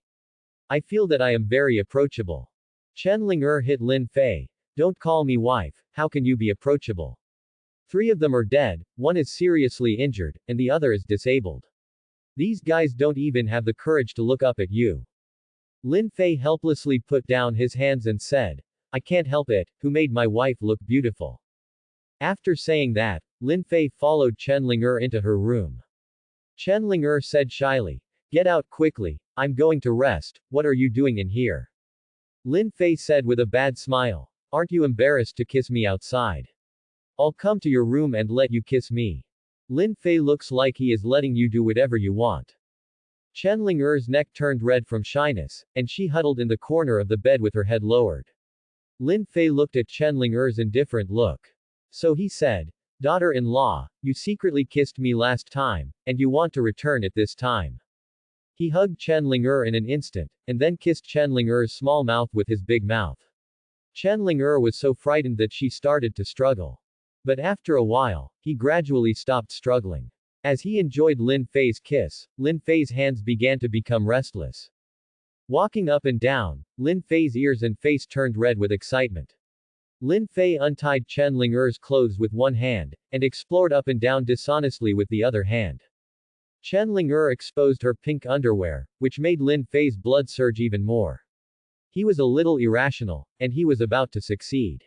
I feel that I am very approachable. Chen Ling'er hit Lin Fei. Don't call me wife, how can you be approachable? 3 of them are dead, 1 is seriously injured, and the other is disabled. These guys don't even have the courage to look up at you. Lin Fei helplessly put down his hands and said, I can't help it, who made my wife look beautiful? After saying that, Lin Fei followed Chen Ling'er into her room. Chen Ling'er said shyly, get out quickly, I'm going to rest, what are you doing in here? Lin Fei said with a bad smile, aren't you embarrassed to kiss me outside? I'll come to your room and let you kiss me. Lin Fei looks like he is letting you do whatever you want. Chen Ling'er's neck turned red from shyness, and she huddled in the corner of the bed with her head lowered. Lin Fei looked at Chen Ling'er's indifferent look. So he said, daughter-in-law, you secretly kissed me last time, and you want to return it this time. He hugged Chen Ling'er in an instant, and then kissed Chen Ling'er's small mouth with his big mouth. Chen Ling'er was so frightened that she started to struggle. But after a while, he gradually stopped struggling. As he enjoyed Lin Fei's kiss, Lin Fei's hands began to become restless. Walking up and down, Lin Fei's ears and face turned red with excitement. Lin Fei untied Chen Ling'er's clothes with one hand, and explored up and down dishonestly with the other hand. Chen Ling'er exposed her pink underwear, which made Lin Fei's blood surge even more. He was a little irrational, and he was about to succeed.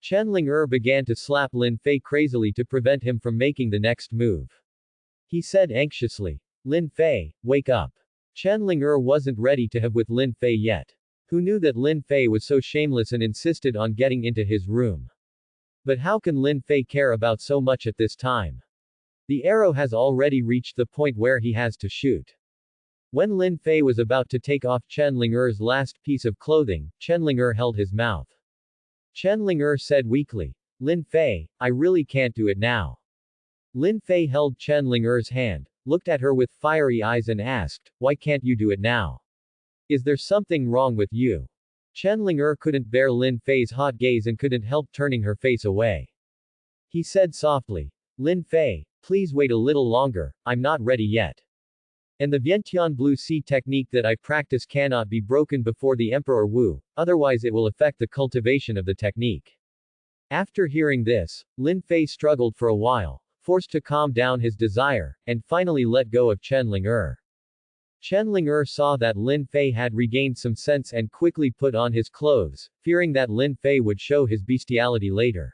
Chen Ling'er began to slap Lin Fei crazily to prevent him from making the next move. He said anxiously, Lin Fei, wake up. Chen Ling'er wasn't ready to have with Lin Fei yet. Who knew that Lin Fei was so shameless and insisted on getting into his room? But how can Lin Fei care about so much at this time? The arrow has already reached the point where he has to shoot. When Lin Fei was about to take off Chen Ling'er's last piece of clothing, Chen Ling'er held his mouth. Chen Ling'er said weakly, Lin Fei, I really can't do it now. Lin Fei held Chen Ling'er's hand, looked at her with fiery eyes and asked, why can't you do it now? Is there something wrong with you? Chen Ling'er couldn't bear Lin Fei's hot gaze and couldn't help turning her face away. He said softly, Lin Fei, please wait a little longer, I'm not ready yet. And the Vientiane Blue Sea technique that I practice cannot be broken before the Emperor Wu, otherwise it will affect the cultivation of the technique. After hearing this, Lin Fei struggled for a while, forced to calm down his desire, and finally let go of Chen Ling'er. Chen Ling'er saw that Lin Fei had regained some sense and quickly put on his clothes, fearing that Lin Fei would show his bestiality later.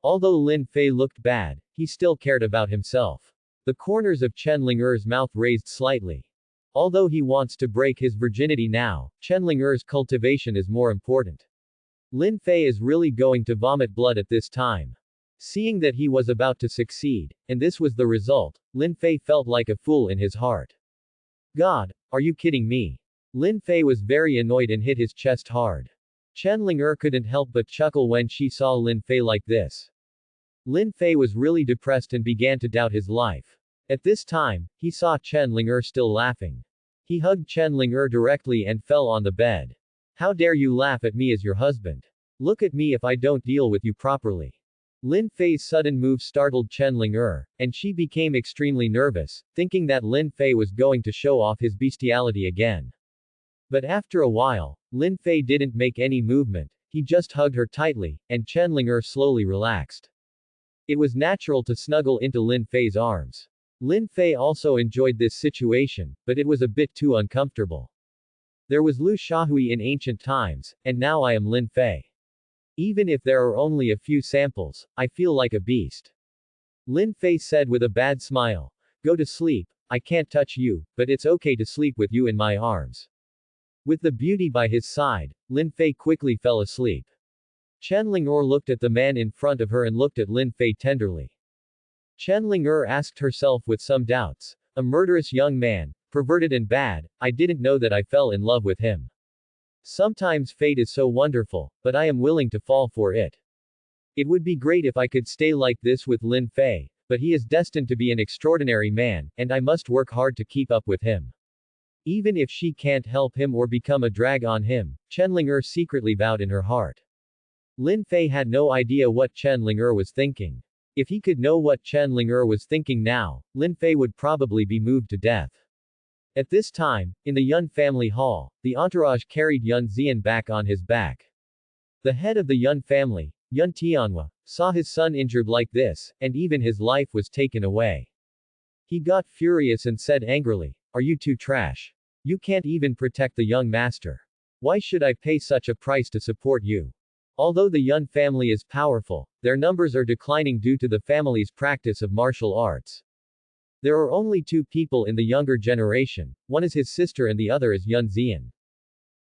Although Lin Fei looked bad, he still cared about himself. The corners of Chen Ling'er's mouth raised slightly. Although he wants to break his virginity now, Chen Ling'er's cultivation is more important. Lin Fei is really going to vomit blood at this time. Seeing that he was about to succeed, and this was the result, Lin Fei felt like a fool in his heart. God, are you kidding me? Lin Fei was very annoyed and hit his chest hard. Chen Ling'er couldn't help but chuckle when she saw Lin Fei like this. Lin Fei was really depressed and began to doubt his life. At this time, he saw Chen Ling'er still laughing. He hugged Chen Ling'er directly and fell on the bed. How dare you laugh at me as your husband? Look at me if I don't deal with you properly. Lin Fei's sudden move startled Chen Ling'er, and she became extremely nervous, thinking that Lin Fei was going to show off his bestiality again. But after a while, Lin Fei didn't make any movement, he just hugged her tightly, and Chen Ling'er slowly relaxed. It was natural to snuggle into Lin Fei's arms. Lin Fei also enjoyed this situation, but it was a bit too uncomfortable. There was Lu Shahui in ancient times, and now I am Lin Fei. Even if there are only a few samples, I feel like a beast. Lin Fei said with a bad smile. Go to sleep, I can't touch you, but it's okay to sleep with you in my arms. With the beauty by his side, Lin Fei quickly fell asleep. Chen Ling'er looked at the man in front of her and looked at Lin Fei tenderly. Chen Ling'er asked herself with some doubts. A murderous young man, perverted and bad, I didn't know that I fell in love with him. Sometimes fate is so wonderful, but I am willing to fall for it. It would be great if I could stay like this with Lin Fei, but he is destined to be an extraordinary man, and I must work hard to keep up with him. Even if she can't help him or become a drag on him, Chen Ling'er secretly vowed in her heart. Lin Fei had no idea what Chen Ling'er was thinking. If he could know what Chen Ling'er was thinking now, Lin Fei would probably be moved to death. At this time, in the Yun family hall, the entourage carried Yun Xian back on his back. The head of the Yun family, Yun Tianhua, saw his son injured like this, and even his life was taken away. He got furious and said angrily, "Are you too trash? You can't even protect the young master. Why should I pay such a price to support you?" Although the Yun family is powerful, their numbers are declining due to the family's practice of martial arts. There are only two people in the younger generation, one is his sister and the other is Yun Xian.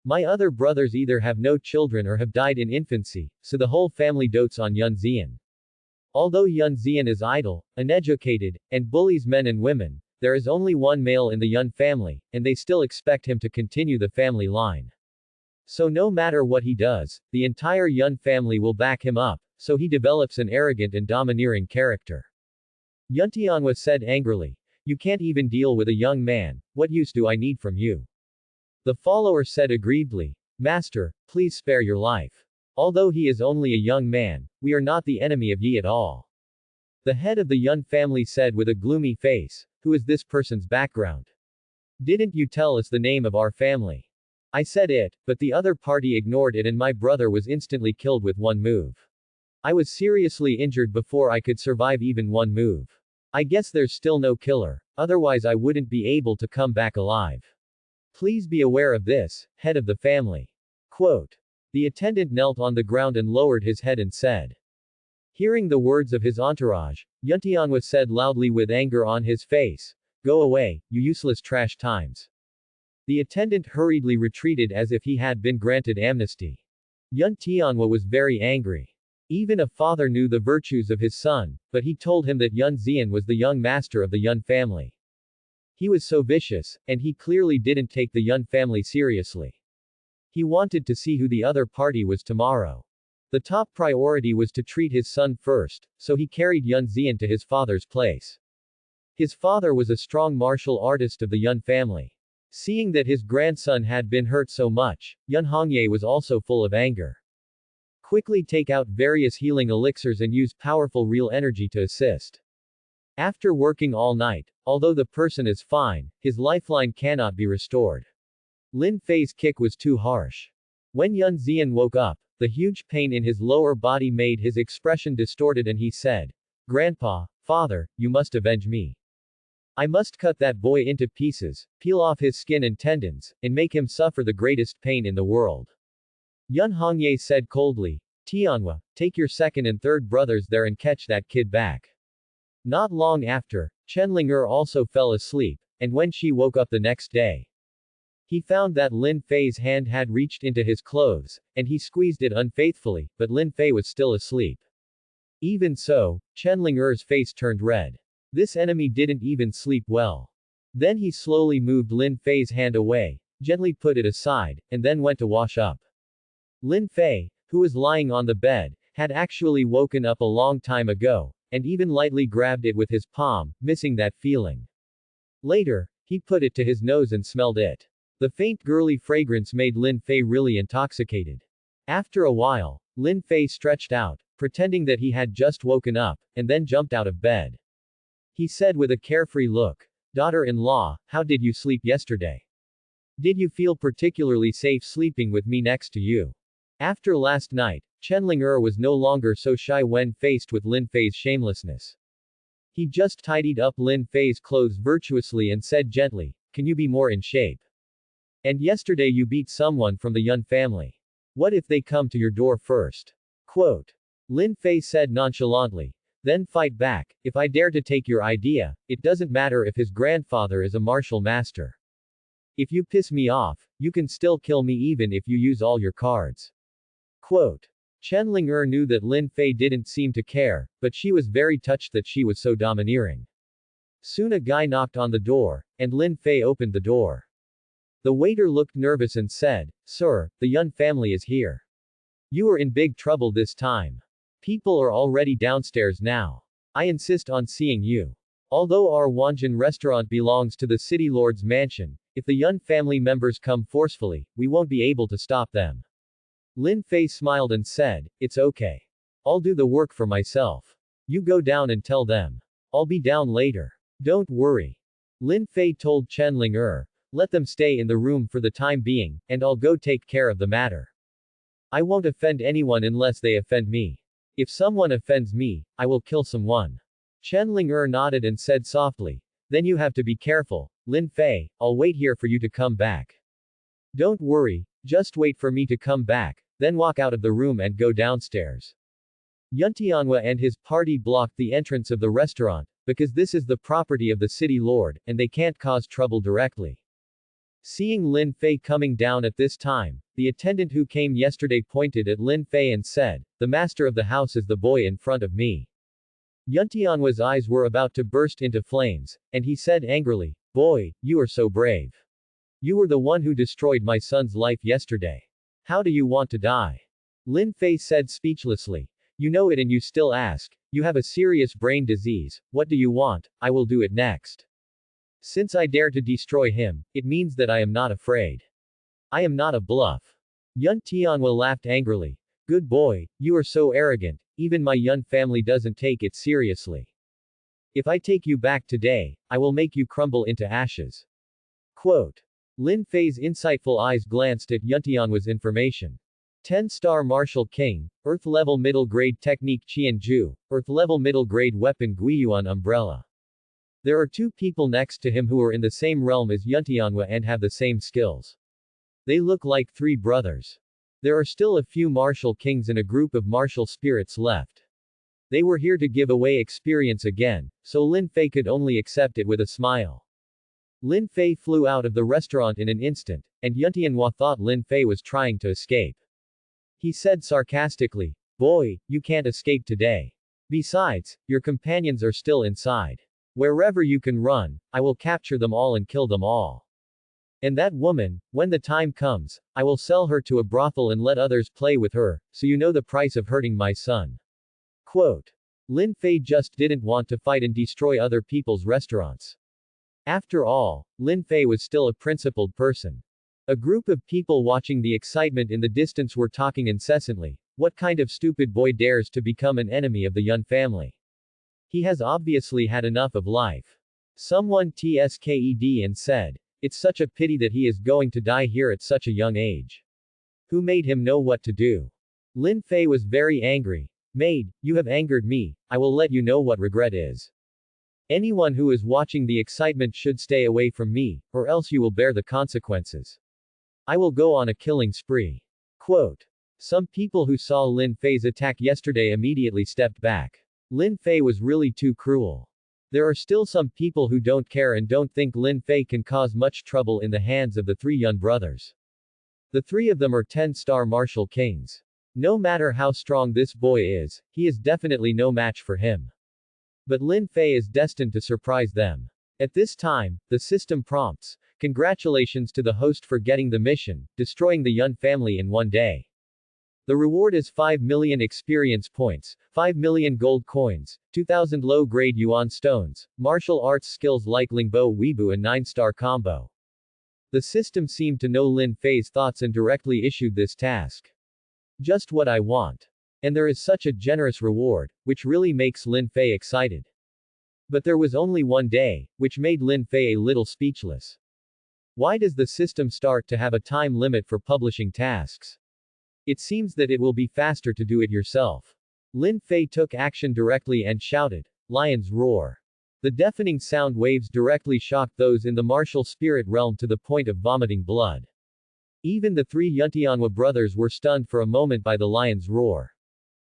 My other brothers either have no children or have died in infancy, so the whole family dotes on Yun Xian. Although Yun Xian is idle, uneducated, and bullies men and women, there is only one male in the Yun family, and they still expect him to continue the family line. So no matter what he does, the entire Yun family will back him up, so he develops an arrogant and domineering character. Yun Tianhua said angrily, "You can't even deal with a young man, what use do I need from you?" The follower said aggrievedly, "Master, please spare your life. Although he is only a young man, we are not the enemy of ye at all." The head of the Yun family said with a gloomy face, "Who is this person's background? Didn't you tell us the name of our family?" I said it, but the other party ignored it and my brother was instantly killed with one move. I was seriously injured before I could survive even one move. I guess there's still no killer, otherwise I wouldn't be able to come back alive. Please be aware of this, head of the family. Quote. The attendant knelt on the ground and lowered his head and said. Hearing the words of his entourage, Yun Tianhua said loudly with anger on his face, "Go away, you useless trash times." The attendant hurriedly retreated as if he had been granted amnesty. Yun Tianhua was very angry. Even a father knew the virtues of his son, but he told him that Yun Xian was the young master of the Yun family. He was so vicious, and he clearly didn't take the Yun family seriously. He wanted to see who the other party was tomorrow. The top priority was to treat his son first, so he carried Yun Xian to his father's place. His father was a strong martial artist of the Yun family. Seeing that his grandson had been hurt so much, Yun Hongye was also full of anger. Quickly take out various healing elixirs and use powerful real energy to assist. After working all night, although the person is fine, his lifeline cannot be restored. Lin Fei's kick was too harsh. When Yun Xian woke up, the huge pain in his lower body made his expression distorted and he said, "Grandpa, father, you must avenge me. I must cut that boy into pieces, peel off his skin and tendons, and make him suffer the greatest pain in the world." Yun Hongye said coldly, "Tianhua, take your second and third brothers there and catch that kid back." Not long after, Chenlinger also fell asleep, and when she woke up the next day, he found that Lin Fei's hand had reached into his clothes, and he squeezed it unfaithfully, but Lin Fei was still asleep. Even so, Chenlinger's face turned red. This enemy didn't even sleep well. Then he slowly moved Lin Fei's hand away, gently put it aside, and then went to wash up. Lin Fei, who was lying on the bed, had actually woken up a long time ago, and even lightly grabbed it with his palm, missing that feeling. Later, he put it to his nose and smelled it. The faint girly fragrance made Lin Fei really intoxicated. After a while, Lin Fei stretched out, pretending that he had just woken up, and then jumped out of bed. He said with a carefree look, "Daughter-in-law, how did you sleep yesterday? Did you feel particularly safe sleeping with me next to you?" After last night, Chenlinger was no longer so shy when faced with Lin Fei's shamelessness. He just tidied up Lin Fei's clothes virtuously and said gently, "Can you be more in shape? And yesterday you beat someone from the Yun family. What if they come to your door first?" Quote. Lin Fei said nonchalantly. "Then fight back. If I dare to take your idea, it doesn't matter if his grandfather is a martial master. If you piss me off, you can still kill me even if you use all your cards." Quote. Chenlinger knew that Lin Fei didn't seem to care, but she was very touched that she was so domineering. Soon a guy knocked on the door, and Lin Fei opened the door. The waiter looked nervous and said, "Sir, the Yun family is here. You are in big trouble this time. People are already downstairs now. I insist on seeing you. Although our Wanjin restaurant belongs to the city lord's mansion, if the Yun family members come forcefully, we won't be able to stop them." Lin Fei smiled and said, "It's okay. I'll do the work for myself. You go down and tell them. I'll be down later. Don't worry." Lin Fei told Chenlinger, "Let them stay in the room for the time being, and I'll go take care of the matter. I won't offend anyone unless they offend me. If someone offends me, I will kill someone." Chenlinger nodded and said softly, "Then you have to be careful, Lin Fei, I'll wait here for you to come back. Don't worry, just wait for me to come back, then walk out of the room and go downstairs." Yuntianhua and his party blocked the entrance of the restaurant, because this is the property of the city lord, and they can't cause trouble directly. Seeing Lin Fei coming down at this time, the attendant who came yesterday pointed at Lin Fei and said, "The master of the house is the boy in front of me." Yuntianhua's eyes were about to burst into flames, and he said angrily, "Boy, you are so brave. You were the one who destroyed my son's life yesterday. How do you want to die?" Lin Fei said speechlessly, "You know it and you still ask. You have a serious brain disease. What do you want? I will do it next. Since I dare to destroy him, it means that I am not afraid. I am not a bluff." Yun Tianhua laughed angrily. "Good boy, you are so arrogant, even my Yun family doesn't take it seriously. If I take you back today, I will make you crumble into ashes." Quote. Lin Fei's insightful eyes glanced at Yuntianhua's information. 10-star Martial King, Earth-level middle-grade technique Qianju, Earth-level middle-grade weapon Guiyuan umbrella. There are two people next to him who are in the same realm as Yuntianhua and have the same skills. They look like three brothers. There are still a few martial kings and a group of martial spirits left. They were here to give away experience again, so Lin Fei could only accept it with a smile. Lin Fei flew out of the restaurant in an instant, and Yuntianhua thought Lin Fei was trying to escape. He said sarcastically, "Boy, you can't escape today. Besides, your companions are still inside. Wherever you can run, I will capture them all and kill them all. And that woman, when the time comes, I will sell her to a brothel and let others play with her, so you know the price of hurting my son." Quote. Lin Fei just didn't want to fight and destroy other people's restaurants. After all, Lin Fei was still a principled person. A group of people watching the excitement in the distance were talking incessantly. What kind of stupid boy dares to become an enemy of the Yun family? He has obviously had enough of life. Someone tsked and said, "It's such a pity that he is going to die here at such a young age. Who made him know what to do?" Lin Fei was very angry. "Maid, you have angered me, I will let you know what regret is. Anyone who is watching the excitement should stay away from me, or else you will bear the consequences. I will go on a killing spree." Quote. Some people who saw Lin Fei's attack yesterday immediately stepped back. Lin Fei was really too cruel. There are still some people who don't care and don't think Lin Fei can cause much trouble in the hands of the three Yun brothers. The three of them are 10-star martial kings. No matter how strong this boy is, he is definitely no match for him. But Lin Fei is destined to surprise them. At this time, the system prompts, "Congratulations to the host for getting the mission, destroying the Yun family in one day. The reward is 5 million experience points, 5 million gold coins, 2,000 low-grade yuan stones, martial arts skills like Lingbo Weibo and 9-star combo." The system seemed to know Lin Fei's thoughts and directly issued this task. Just what I want. And there is such a generous reward, which really makes Lin Fei excited. But there was only one day, which made Lin Fei a little speechless. Why does the system start to have a time limit for publishing tasks? It seems that it will be faster to do it yourself. Lin Fei took action directly and shouted, "Lion's roar." The deafening sound waves directly shocked those in the martial spirit realm to the point of vomiting blood. Even the three Yuntianhua brothers were stunned for a moment by the lion's roar.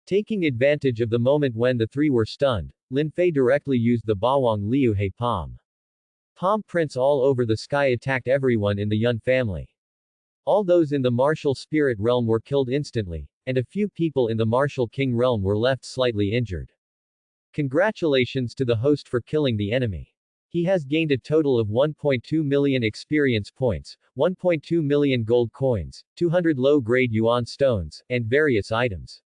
Taking advantage of the moment when the three were stunned, Lin Fei directly used the Bawang Liuhe palm. Palm prints all over the sky attacked everyone in the Yun family. All those in the martial spirit realm were killed instantly, and a few people in the martial king realm were left slightly injured. Congratulations to the host for killing the enemy. He has gained a total of 1.2 million experience points, 1.2 million gold coins, 200 low-grade yuan stones, and various items.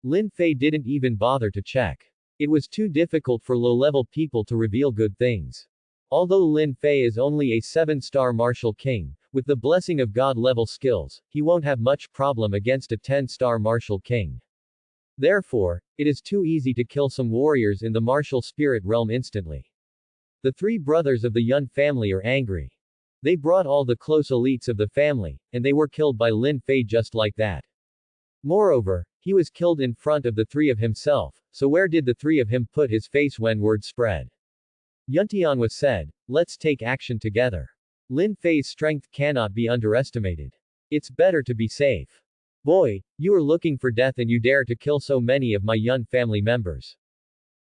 Lin Fei didn't even bother to check. It was too difficult for low-level people to reveal good things. Although Lin Fei is only a 7-star martial king, with the blessing of God-level skills, he won't have much problem against a 10-star martial king. Therefore, it is too easy to kill some warriors in the martial spirit realm instantly. The three brothers of the Yun family are angry. They brought all the close elites of the family, and they were killed by Lin Fei just like that. Moreover, he was killed in front of the three of himself, so where did the three of him put his face when word spread? Yuntianhua said, "Let's take action together. Lin Fei's strength cannot be underestimated. It's better to be safe. Boy, you are looking for death and you dare to kill so many of my Yun family members."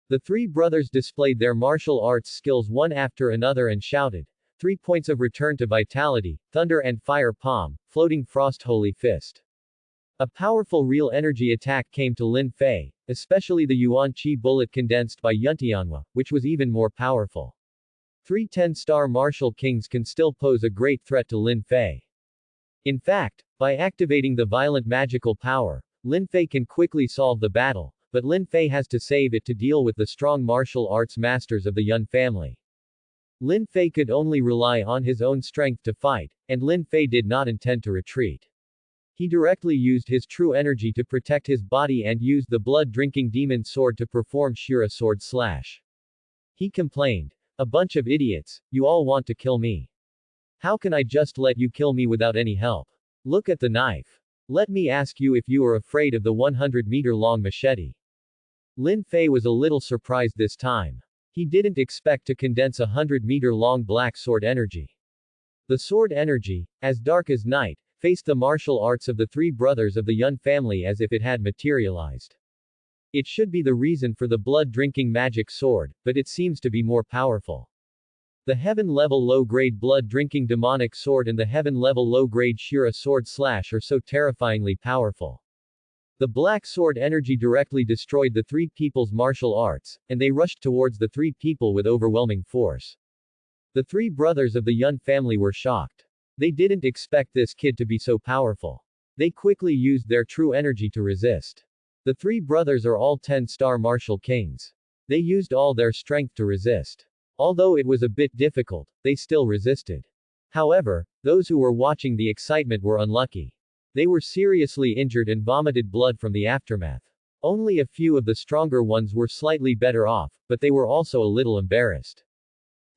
The three brothers displayed their martial arts skills one after another and shouted, 3 points of return to vitality, thunder and fire palm, floating frost holy fist. A powerful real energy attack came to Lin Fei, especially the Yuan Qi bullet condensed by Yuntianhua, which was even more powerful. 3 10-star martial kings can still pose a great threat to Lin Fei. In fact, by activating the violent magical power, Lin Fei can quickly solve the battle, but Lin Fei has to save it to deal with the strong martial arts masters of the Yun family. Lin Fei could only rely on his own strength to fight, and Lin Fei did not intend to retreat. He directly used his true energy to protect his body and used the blood-drinking demon sword to perform Shira sword slash. He complained, "A bunch of idiots, you all want to kill me. How can I just let you kill me without any help? Look at the knife. Let me ask you if you are afraid of the 100-meter-long machete." Lin Fei was a little surprised this time. He didn't expect to condense 100-meter-long black sword energy. The sword energy, as dark as night, faced the martial arts of the three brothers of the Yun family as if it had materialized. It should be the reason for the blood-drinking magic sword, but it seems to be more powerful. The heaven-level low-grade blood-drinking demonic sword and the heaven-level low-grade Shira sword slash are so terrifyingly powerful. The black sword energy directly destroyed the three people's martial arts, and they rushed towards the three people with overwhelming force. The three brothers of the Yun family were shocked. They didn't expect this kid to be so powerful. They quickly used their true energy to resist. The three brothers are all 10-star martial kings. They used all their strength to resist. Although it was a bit difficult, they still resisted. However, those who were watching the excitement were unlucky. They were seriously injured and vomited blood from the aftermath. Only a few of the stronger ones were slightly better off, but they were also a little embarrassed.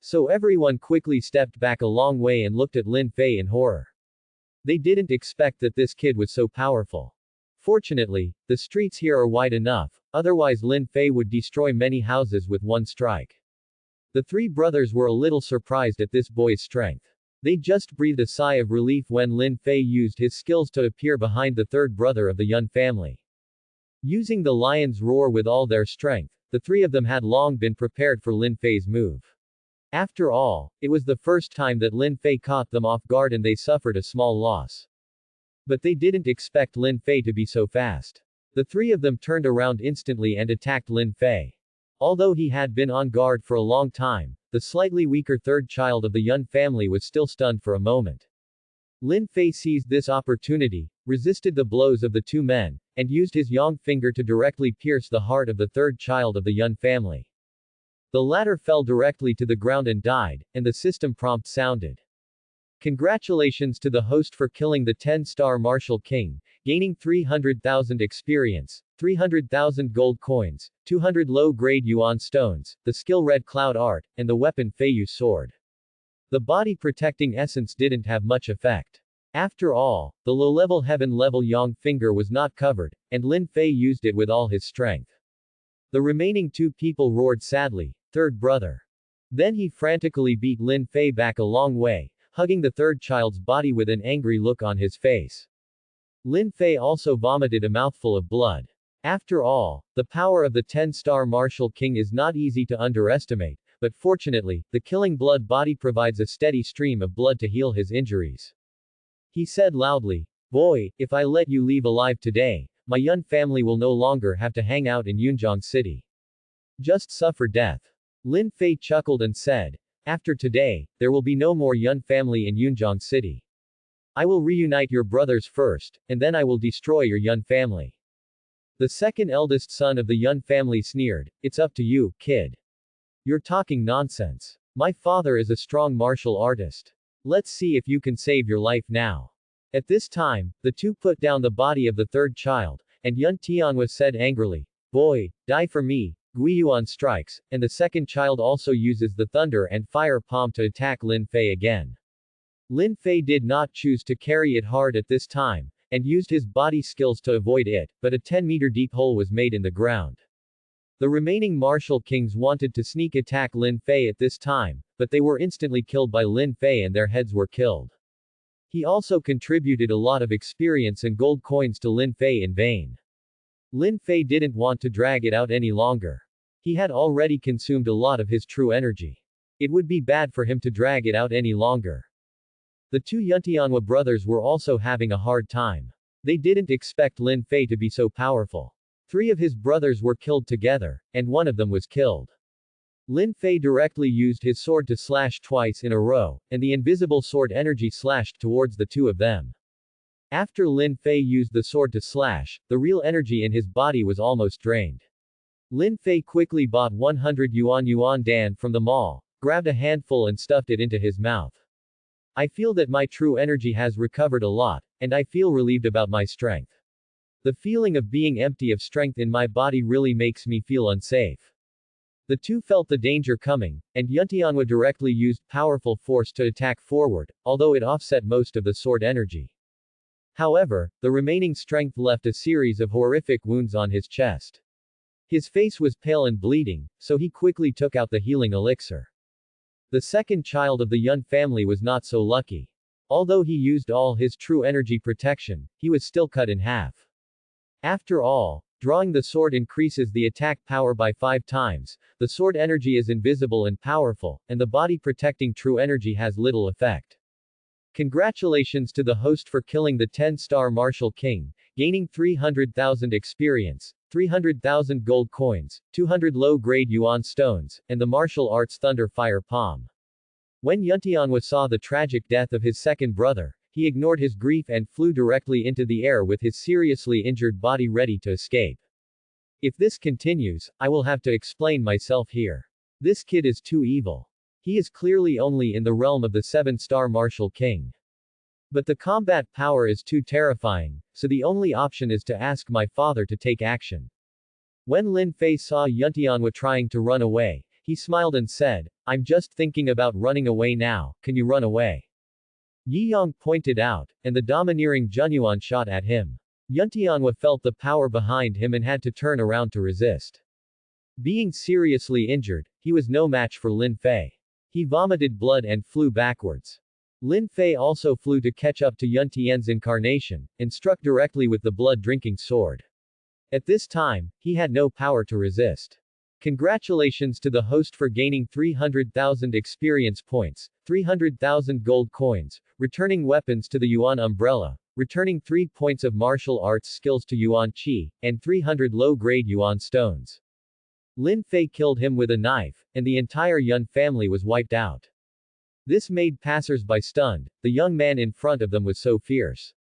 So everyone quickly stepped back a long way and looked at Lin Fei in horror. They didn't expect that this kid was so powerful. Fortunately, the streets here are wide enough, otherwise Lin Fei would destroy many houses with one strike. The three brothers were a little surprised at this boy's strength. They just breathed a sigh of relief when Lin Fei used his skills to appear behind the third brother of the Yun family. Using the lion's roar with all their strength, the three of them had long been prepared for Lin Fei's move. After all, it was the first time that Lin Fei caught them off guard and they suffered a small loss. But they didn't expect Lin Fei to be so fast. The three of them turned around instantly and attacked Lin Fei. Although he had been on guard for a long time, the slightly weaker third child of the Yun family was still stunned for a moment. Lin Fei seized this opportunity, resisted the blows of the two men, and used his yang finger to directly pierce the heart of the third child of the Yun family. The latter fell directly to the ground and died, and the system prompt sounded. Congratulations to the host for killing the 10-star Martial King, gaining 300,000 experience, 300,000 gold coins, 200 low-grade yuan stones, the skill Red Cloud Art, and the weapon Feiyu sword. The body protecting essence didn't have much effect. After all, the low-level heaven-level yang finger was not covered, and Lin Fei used it with all his strength. The remaining two people roared sadly, "Third brother." Then he frantically beat Lin Fei back a long way, hugging the third child's body with an angry look on his face. Lin Fei also vomited a mouthful of blood. After all, the power of the 10-star Martial King is not easy to underestimate, but fortunately, the killing blood body provides a steady stream of blood to heal his injuries. He said loudly, "Boy, if I let you leave alive today, my Yun family will no longer have to hang out in Yunjiang City. Just suffer death." Lin Fei chuckled and said, "After today, there will be no more Yun family in Yunjiang City. I will reunite your brothers first, and then I will destroy your Yun family." The second eldest son of the Yun family sneered, "It's up to you, kid. You're talking nonsense. My father is a strong martial artist. Let's see if you can save your life now." At this time, the two put down the body of the third child, and Yun Tianhua said angrily, "Boy, die for me." Guiyuan strikes, and the second child also uses the thunder and fire palm to attack Lin Fei again. Lin Fei did not choose to carry it hard at this time, and used his body skills to avoid it, but a 10-meter deep hole was made in the ground. The remaining martial kings wanted to sneak attack Lin Fei at this time, but they were instantly killed by Lin Fei and their heads were killed. He also contributed a lot of experience and gold coins to Lin Fei in vain. Lin Fei didn't want to drag it out any longer. He had already consumed a lot of his true energy. It would be bad for him to drag it out any longer. The two Yuntianhua brothers were also having a hard time. They didn't expect Lin Fei to be so powerful. 3 of his brothers were killed together, and one of them was killed. Lin Fei directly used his sword to slash twice in a row, and the invisible sword energy slashed towards the 2 of them. After Lin Fei used the sword to slash, the real energy in his body was almost drained. Lin Fei quickly bought 100 yuan dan from the mall, grabbed a handful and stuffed it into his mouth. "I feel that my true energy has recovered a lot, and I feel relieved about my strength. The feeling of being empty of strength in my body really makes me feel unsafe." The two felt the danger coming, and Yuntianhua directly used powerful force to attack forward, although it offset most of the sword energy. However, the remaining strength left a series of horrific wounds on his chest. His face was pale and bleeding, so he quickly took out the healing elixir. The second child of the Yun family was not so lucky. Although he used all his true energy protection, he was still cut in half. After all, drawing the sword increases the attack power by 5 times, the sword energy is invisible and powerful, and the body protecting true energy has little effect. Congratulations to the host for killing the 10-star Martial King, gaining 300,000 experience, 300,000 gold coins, 200 low-grade yuan stones, and the martial arts thunder fire palm. When Yuntianhua saw the tragic death of his second brother, he ignored his grief and flew directly into the air with his seriously injured body ready to escape. "If this continues, I will have to explain myself here. This kid is too evil. He is clearly only in the realm of the 7-star Martial King. But the combat power is too terrifying, so the only option is to ask my father to take action." When Lin Fei saw Yuntianhua trying to run away, he smiled and said, "I'm just thinking about running away now, can you run away?" Yi Yang pointed out, and the domineering Junyuan shot at him. Yuntianhua felt the power behind him and had to turn around to resist. Being seriously injured, he was no match for Lin Fei. He vomited blood and flew backwards. Lin Fei also flew to catch up to Yun Tian's incarnation, and struck directly with the blood-drinking sword. At this time, he had no power to resist. Congratulations to the host for gaining 300,000 experience points, 300,000 gold coins, returning weapons to the Yuan umbrella, returning 3 points of martial arts skills to Yuan Qi, and 300 low-grade Yuan stones. Lin Fei killed him with a knife, and the entire Yun family was wiped out. This made passers-by stunned, the young man in front of them was so fierce.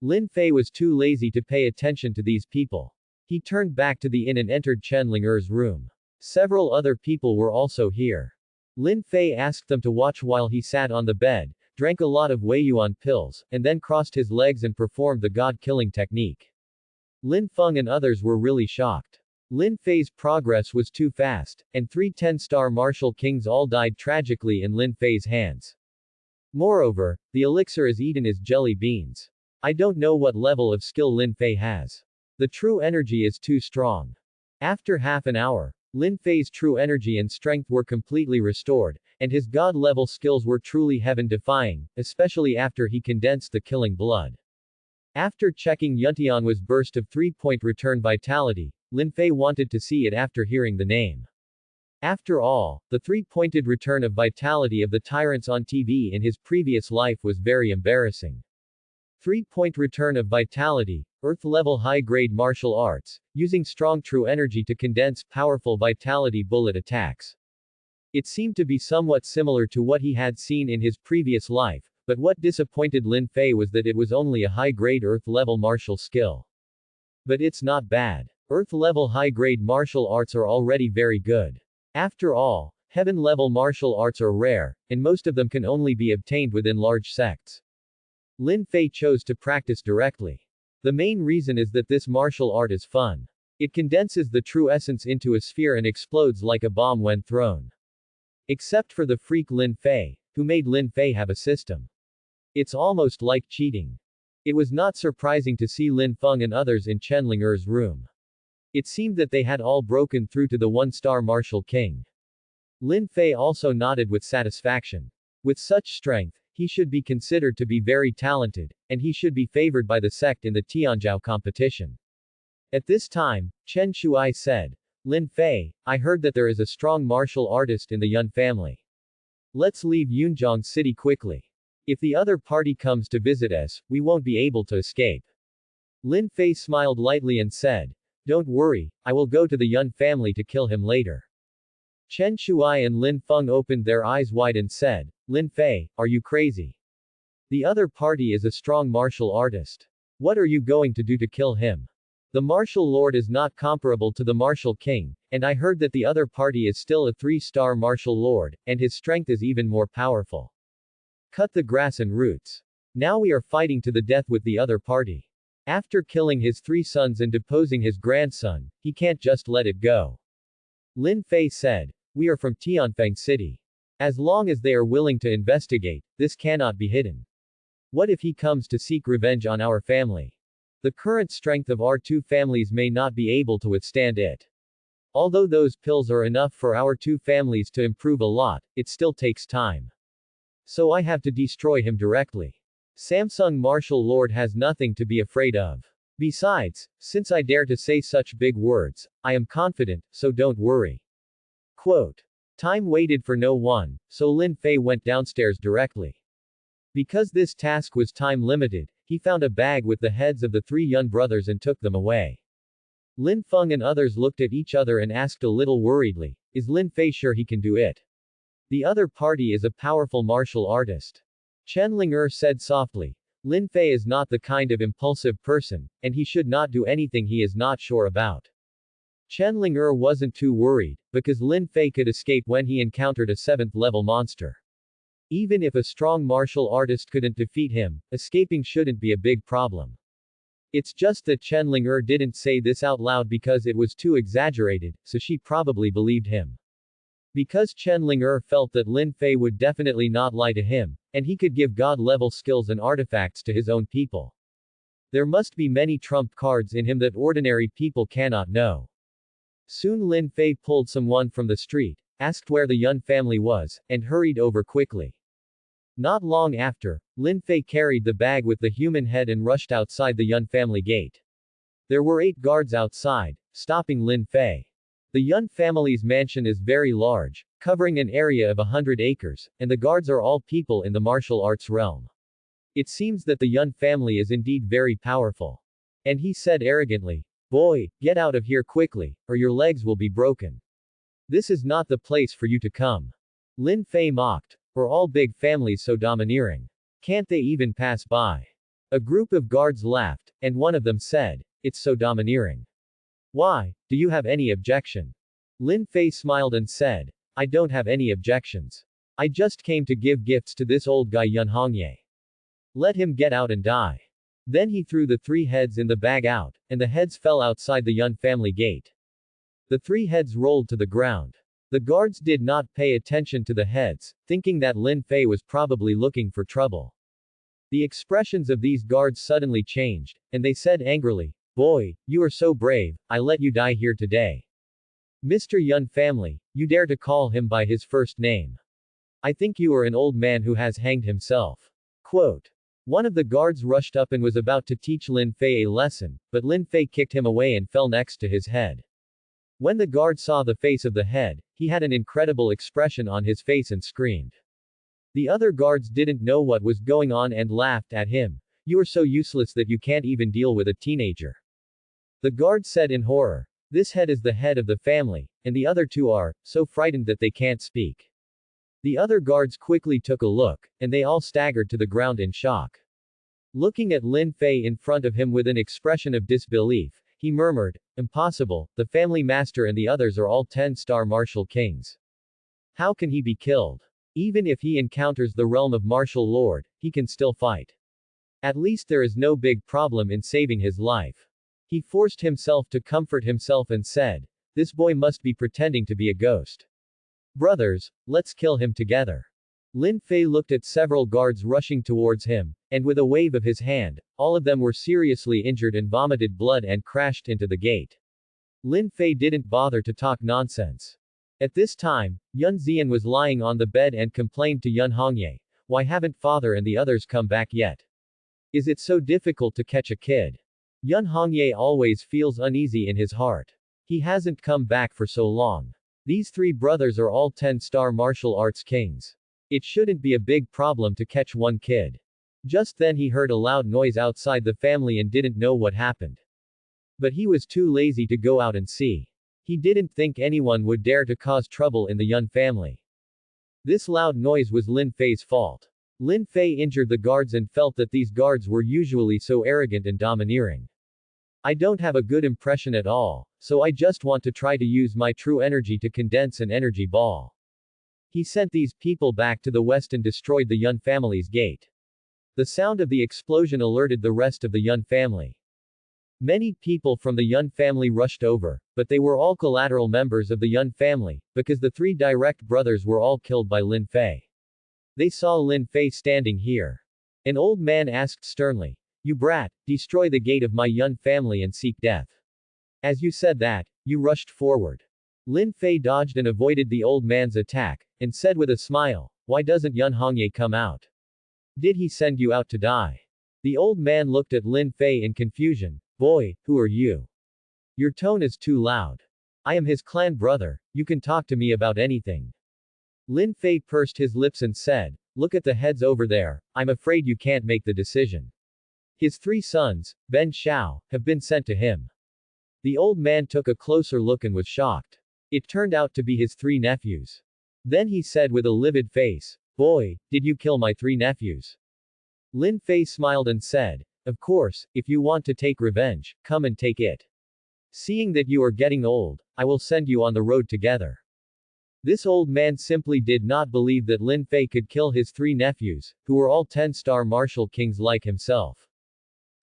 Lin Fei was too lazy to pay attention to these people. He turned back to the inn and entered Chen Ling'er's room. Several other people were also here. Lin Fei asked them to watch while he sat on the bed, drank a lot of Weiyuan pills, and then crossed his legs and performed the god-killing technique. Lin Feng and others were really shocked. Lin Fei's progress was too fast, and 3 10-star martial kings all died tragically in Lin Fei's hands. Moreover, the elixir is eaten as jelly beans. I don't know what level of skill Lin Fei has. The true energy is too strong. After half an hour, Lin Fei's true energy and strength were completely restored, and his god-level skills were truly heaven-defying, especially after he condensed the killing blood. After checking Yuntian's burst of 3-point return vitality, Lin Fei wanted to see it after hearing the name. After all, the 3-pointed return of vitality of the tyrants on TV in his previous life was very embarrassing. 3-point return of vitality, Earth-level high-grade martial arts, using strong true energy to condense powerful vitality bullet attacks. It seemed to be somewhat similar to what he had seen in his previous life, but what disappointed Lin Fei was that it was only a high-grade Earth-level martial skill. But it's not bad. Earth-level high-grade martial arts are already very good. After all, heaven-level martial arts are rare, and most of them can only be obtained within large sects. Lin Fei chose to practice directly. The main reason is that this martial art is fun. It condenses the true essence into a sphere and explodes like a bomb when thrown. Except for the freak Lin Fei, who made Lin Fei have a system. It's almost like cheating. It was not surprising to see Lin Feng and others in Chen Ling'er's room. It seemed that they had all broken through to the 1-star martial king. Lin Fei also nodded with satisfaction. With such strength, he should be considered to be very talented, and he should be favored by the sect in the Tianzhou competition. At this time, Chen Shuai said, Lin Fei, I heard that there is a strong martial artist in the Yun family. Let's leave Yunjiang city quickly. If the other party comes to visit us, we won't be able to escape. Lin Fei smiled lightly and said, Don't worry, I will go to the Yun family to kill him later. Chen Shuai and Lin Feng opened their eyes wide and said, Lin Fei, are you crazy? The other party is a strong martial artist. What are you going to do to kill him? The martial lord is not comparable to the martial king, and I heard that the other party is still a 3-star martial lord, and his strength is even more powerful. Cut the grass and roots. Now we are fighting to the death with the other party. After killing his 3 sons and deposing his grandson, he can't just let it go. Lin Fei said, We are from Tianfeng City. As long as they are willing to investigate, this cannot be hidden. What if he comes to seek revenge on our family? The current strength of our 2 families may not be able to withstand it. Although those pills are enough for our 2 families to improve a lot, it still takes time. So I have to destroy him directly. Samsung Martial Lord has nothing to be afraid of. Besides, since I dare to say such big words, I am confident, so don't worry. Quote. Time waited for no one, so Lin Fei went downstairs directly. Because this task was time limited, he found a bag with the heads of the 3 Yun brothers and took them away. Lin Feng and others looked at each other and asked a little worriedly, Is Lin Fei sure he can do it? The other party is a powerful martial artist. Chen Ling'er said softly, Lin Fei is not the kind of impulsive person, and he should not do anything he is not sure about. Chen Ling'er wasn't too worried, because Lin Fei could escape when he encountered a 7th-level monster. Even if a strong martial artist couldn't defeat him, escaping shouldn't be a big problem. It's just that Chen Ling'er didn't say this out loud because it was too exaggerated, so she probably believed him. Because Chen Ling'er felt that Lin Fei would definitely not lie to him, and he could give god-level skills and artifacts to his own people. There must be many trump cards in him that ordinary people cannot know. Soon Lin Fei pulled someone from the street, asked where the Yun family was, and hurried over quickly. Not long after, Lin Fei carried the bag with the human head and rushed outside the Yun family gate. There were 8 guards outside, stopping Lin Fei. The Yun family's mansion is very large, covering an area of 100 acres, and the guards are all people in the martial arts realm. It seems that the Yun family is indeed very powerful. And he said arrogantly, "Boy, get out of here quickly, or your legs will be broken. This is not the place for you to come." Lin Fei mocked. "Are all big families so domineering? Can't they even pass by?" A group of guards laughed, and one of them said, "It's so domineering. Why, do you have any objection?" Lin Fei smiled and said, "I don't have any objections. I just came to give gifts to this old guy Yun Hongye. Let him get out and die." Then he threw the 3 heads in the bag out, and the heads fell outside the Yun family gate. The 3 heads rolled to the ground. The guards did not pay attention to the heads, thinking that Lin Fei was probably looking for trouble. The expressions of these guards suddenly changed, and they said angrily, "Boy, you are so brave, I let you die here today. Mr. Yun family, you dare to call him by his first name. I think you are an old man who has hanged himself." Quote. One of the guards rushed up and was about to teach Lin Fei a lesson, but Lin Fei kicked him away and fell next to his head. When the guard saw the face of the head, he had an incredible expression on his face and screamed. The other guards didn't know what was going on and laughed at him. "You are so useless that you can't even deal with a teenager." The guard said in horror, "This head is the head of the family, and the other 2 are so frightened that they can't speak." The other guards quickly took a look, and they all staggered to the ground in shock. Looking at Lin Fei in front of him with an expression of disbelief, he murmured, "Impossible, the family master and the others are all 10-star martial kings. How can he be killed? Even if he encounters the realm of martial lord, he can still fight. At least there is no big problem in saving his life." He forced himself to comfort himself and said, "This boy must be pretending to be a ghost. Brothers, let's kill him together." Lin Fei looked at several guards rushing towards him, and with a wave of his hand, all of them were seriously injured and vomited blood and crashed into the gate. Lin Fei didn't bother to talk nonsense. At this time, Yun Xian was lying on the bed and complained to Yun Hongye, "Why haven't father and the others come back yet? Is it so difficult to catch a kid?" Yun Hongye always feels uneasy in his heart. He hasn't come back for so long. These 3 brothers are all 10-star martial arts kings. It shouldn't be a big problem to catch one kid. Just then he heard a loud noise outside the family and didn't know what happened. But he was too lazy to go out and see. He didn't think anyone would dare to cause trouble in the Yun family. This loud noise was Lin Fei's fault. Lin Fei injured the guards and felt that these guards were usually so arrogant and domineering. "I don't have a good impression at all, so I just want to try to use my true energy to condense an energy ball." He sent these people back to the west and destroyed the Yun family's gate. The sound of the explosion alerted the rest of the Yun family. Many people from the Yun family rushed over, but they were all collateral members of the Yun family, because the 3 direct brothers were all killed by Lin Fei. They saw Lin Fei standing here. An old man asked sternly, "You brat, destroy the gate of my Yun family and seek death. As you said that, you rushed forward." Lin Fei dodged and avoided the old man's attack, and said with a smile, "Why doesn't Yun Hongye come out? Did he send you out to die?" The old man looked at Lin Fei in confusion. "Boy, who are you? Your tone is too loud. I am his clan brother, you can talk to me about anything." Lin Fei pursed his lips and said, "Look at the heads over there, I'm afraid you can't make the decision. His 3 sons, Ben Xiao, have been sent to him." The old man took a closer look and was shocked. It turned out to be his 3 nephews. Then he said with a livid face, "Boy, did you kill my 3 nephews?" Lin Fei smiled and said, "Of course, if you want to take revenge, come and take it. Seeing that you are getting old, I will send you on the road together." This old man simply did not believe that Lin Fei could kill his 3 nephews, who were all 10-star martial kings like himself.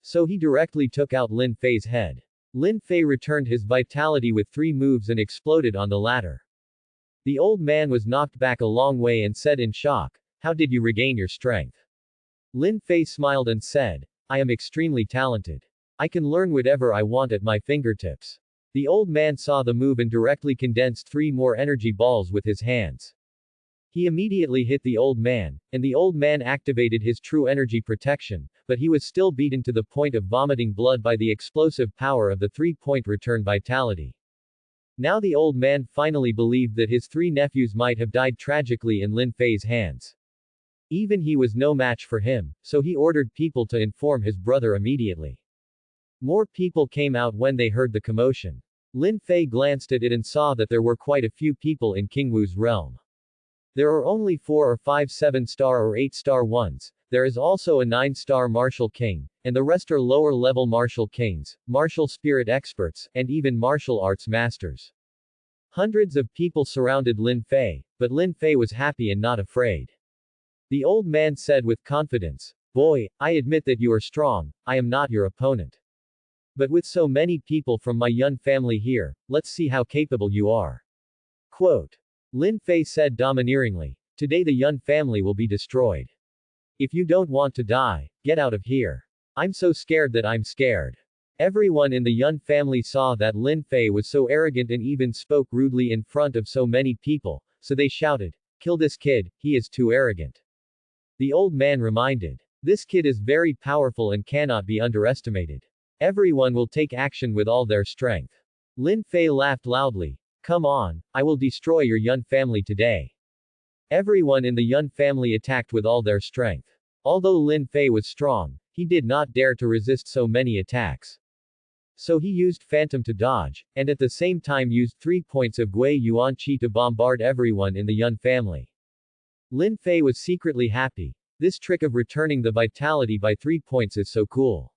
So he directly took out Lin Fei's head. Lin Fei returned his vitality with 3 moves and exploded on the latter. The old man was knocked back a long way and said in shock, "How did you regain your strength?" Lin Fei smiled and said, "I am extremely talented. I can learn whatever I want at my fingertips." The old man saw the move and directly condensed 3 more energy balls with his hands. He immediately hit the old man, and the old man activated his true energy protection, but he was still beaten to the point of vomiting blood by the explosive power of the 3-point return vitality. Now the old man finally believed that his 3 nephews might have died tragically in Lin Fei's hands. Even he was no match for him, so he ordered people to inform his brother immediately. More people came out when they heard the commotion. Lin Fei glanced at it and saw that there were quite a few people in King Wu's realm. There are only 4 or 5 7-star or 8-star ones, there is also a 9-star martial king, and the rest are lower-level martial kings, martial spirit experts, and even martial arts masters. Hundreds of people surrounded Lin Fei, but Lin Fei was happy and not afraid. The old man said with confidence, "Boy, I admit that you are strong, I am not your opponent. But with so many people from my Yun family here, let's see how capable you are." Quote. Lin Fei said domineeringly, "Today the Yun family will be destroyed. If you don't want to die, get out of here. I'm so scared that I'm scared." Everyone in the Yun family saw that Lin Fei was so arrogant and even spoke rudely in front of so many people, so they shouted, "Kill this kid, he is too arrogant." The old man reminded, "This kid is very powerful and cannot be underestimated. Everyone will take action with all their strength." Lin Fei laughed loudly. "Come on, I will destroy your Yun family today." Everyone in the Yun family attacked with all their strength. Although Lin Fei was strong, he did not dare to resist so many attacks. So he used Phantom to dodge, and at the same time used 3 points of Gui Yuan Qi to bombard everyone in the Yun family. Lin Fei was secretly happy. This trick of returning the vitality by 3 points is so cool.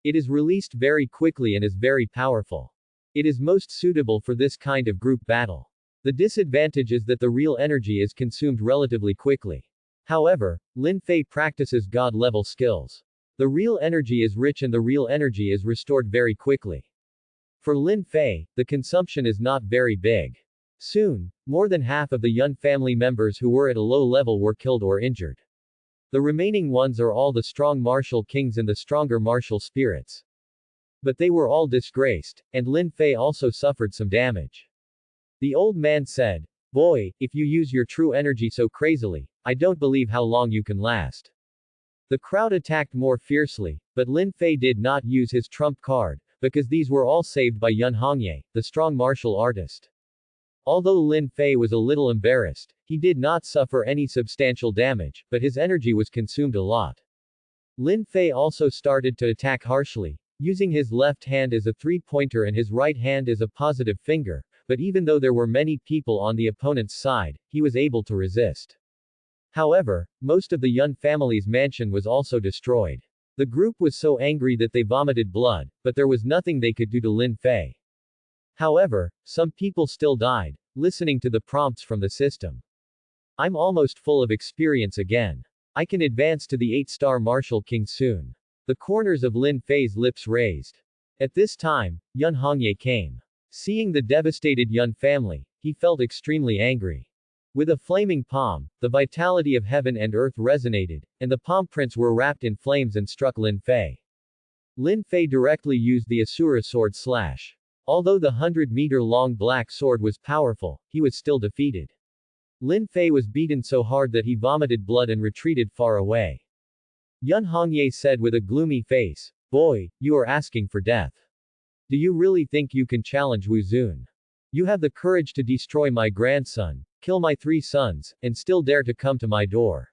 It is released very quickly and is very powerful. It is most suitable for this kind of group battle. The disadvantage is that the real energy is consumed relatively quickly. However, Lin Fei practices God-level skills. The real energy is rich and the real energy is restored very quickly. For Lin Fei, the consumption is not very big. Soon, more than half of the Yun family members who were at a low level were killed or injured. The remaining ones are all the strong martial kings and the stronger martial spirits. But they were all disgraced, and Lin Fei also suffered some damage. The old man said, "Boy, if you use your true energy so crazily, I don't believe how long you can last." The crowd attacked more fiercely, but Lin Fei did not use his trump card, because these were all saved by Yun Hongye, the strong martial artist. Although Lin Fei was a little embarrassed, he did not suffer any substantial damage, but his energy was consumed a lot. Lin Fei also started to attack harshly, using his left hand as a 3-pointer and his right hand as a positive finger, but even though there were many people on the opponent's side, he was able to resist. However, most of the Yun family's mansion was also destroyed. The group was so angry that they vomited blood, but there was nothing they could do to Lin Fei. However, some people still died, listening to the prompts from the system. "I'm almost full of experience again. I can advance to the 8-star martial king soon." The corners of Lin Fei's lips raised. At this time, Yun Hongye came. Seeing the devastated Yun family, he felt extremely angry. With a flaming palm, the vitality of heaven and earth resonated, and the palm prints were wrapped in flames and struck Lin Fei. Lin Fei directly used the Asura sword slash. Although the 100-meter-long black sword was powerful, he was still defeated. Lin Fei was beaten so hard that he vomited blood and retreated far away. Yun Hongye said with a gloomy face, "Boy, you are asking for death. Do you really think you can challenge Wu Zun? You have the courage to destroy my grandson, kill my 3 sons, and still dare to come to my door."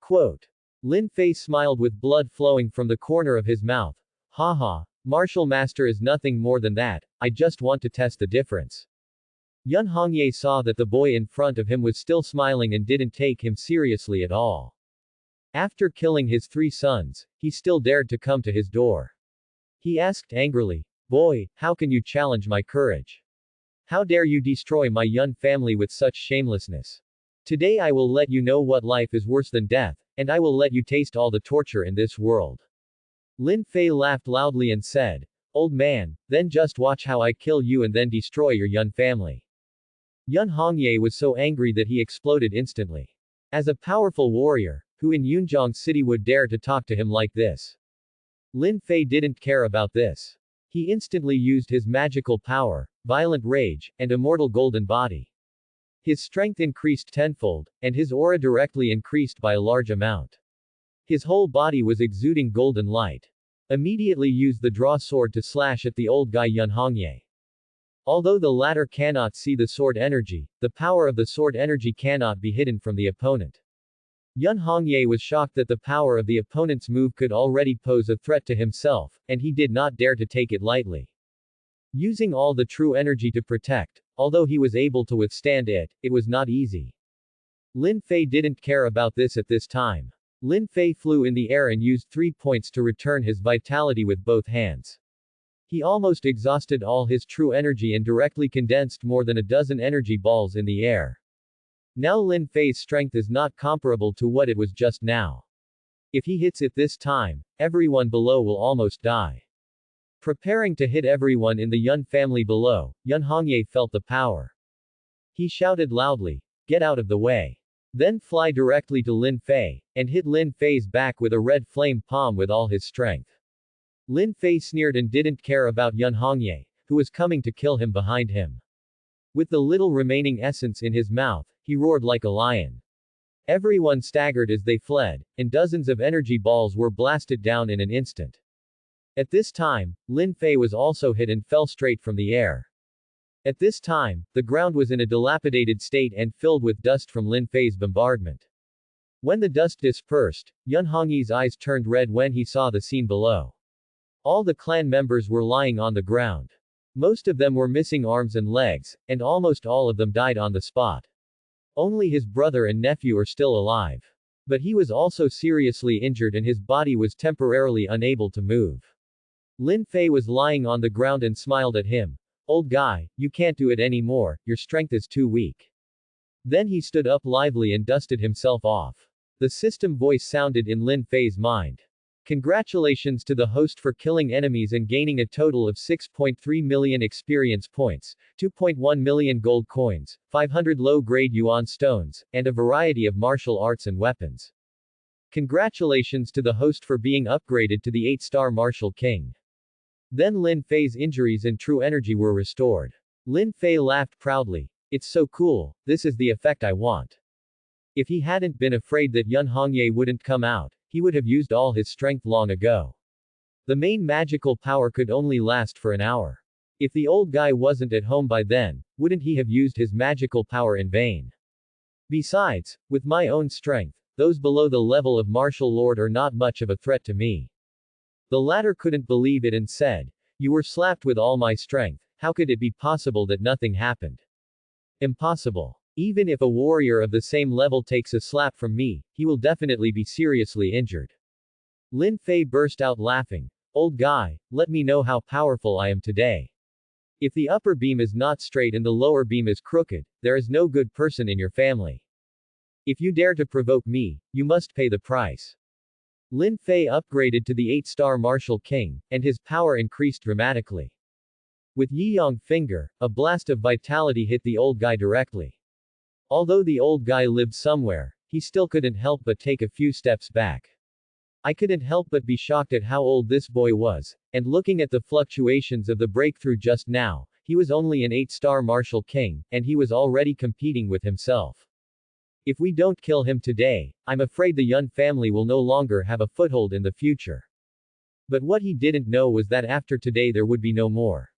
Quote. Lin Fei smiled with blood flowing from the corner of his mouth. "Haha, martial master is nothing more than that, I just want to test the difference." Yun Hongye saw that the boy in front of him was still smiling and didn't take him seriously at all. After killing his 3 sons, he still dared to come to his door. He asked angrily, "Boy, how can you challenge my courage? How dare you destroy my Yun family with such shamelessness? Today I will let you know what life is worse than death, and I will let you taste all the torture in this world." Lin Fei laughed loudly and said, "Old man, then just watch how I kill you and then destroy your Yun family." Yun Hongye was so angry that he exploded instantly. As a powerful warrior, who in Yunjiang City would dare to talk to him like this? Lin Fei didn't care about this. He instantly used his magical power, violent rage, and immortal golden body. His strength increased tenfold, and his aura directly increased by a large amount. His whole body was exuding golden light. Immediately used the draw sword to slash at the old guy Yun Hongye. Although the latter cannot see the sword energy, the power of the sword energy cannot be hidden from the opponent. Yun Hongye was shocked that the power of the opponent's move could already pose a threat to himself, and he did not dare to take it lightly. Using all the true energy to protect, although he was able to withstand it, it was not easy. Lin Fei didn't care about this at this time. Lin Fei flew in the air and used 3 points to return his vitality with both hands. He almost exhausted all his true energy and directly condensed more than a dozen energy balls in the air. Now Lin Fei's strength is not comparable to what it was just now. If he hits it this time, everyone below will almost die. Preparing to hit everyone in the Yun family below, Yun Hongye felt the power. He shouted loudly, "Get out of the way." Then fly directly to Lin Fei, and hit Lin Fei's back with a red flame palm with all his strength. Lin Fei sneered and didn't care about Yun Hongye, who was coming to kill him behind him. With the little remaining essence in his mouth, he roared like a lion. Everyone staggered as they fled, and dozens of energy balls were blasted down in an instant. At this time, Lin Fei was also hit and fell straight from the air. At this time, the ground was in a dilapidated state and filled with dust from Lin Fei's bombardment. When the dust dispersed, Yun Hongye's eyes turned red when he saw the scene below. All the clan members were lying on the ground. Most of them were missing arms and legs, and almost all of them died on the spot. Only his brother and nephew are still alive. But he was also seriously injured and his body was temporarily unable to move. Lin Fei was lying on the ground and smiled at him. "Old guy, you can't do it anymore, your strength is too weak." Then he stood up lively and dusted himself off. The system voice sounded in Lin Fei's mind. Congratulations to the host for killing enemies and gaining a total of 6.3 million experience points, 2.1 million gold coins, 500 low-grade yuan stones, and a variety of martial arts and weapons. Congratulations to the host for being upgraded to the 8-star Martial King. Then Lin Fei's injuries and true energy were restored. Lin Fei laughed proudly. "It's so cool, this is the effect I want." If he hadn't been afraid that Yun Hongye wouldn't come out, he would have used all his strength long ago. The main magical power could only last for an hour. If the old guy wasn't at home by then, wouldn't he have used his magical power in vain? Besides, with my own strength, those below the level of martial lord are not much of a threat to me. The latter couldn't believe it and said, "You were slapped with all my strength, how could it be possible that nothing happened?" Impossible. Even if a warrior of the same level takes a slap from me, he will definitely be seriously injured. Lin Fei burst out laughing. "Old guy, let me know how powerful I am today. If the upper beam is not straight and the lower beam is crooked, there is no good person in your family. If you dare to provoke me, you must pay the price." Lin Fei upgraded to the 8-star Martial King, and his power increased dramatically. With Yiyang finger, a blast of vitality hit the old guy directly. Although the old guy lived somewhere, he still couldn't help but take a few steps back. I couldn't help but be shocked at how old this boy was, and looking at the fluctuations of the breakthrough just now, he was only an 8-star Martial King, and he was already competing with himself. If we don't kill him today, I'm afraid the Yun family will no longer have a foothold in the future. But what he didn't know was that after today there would be no more.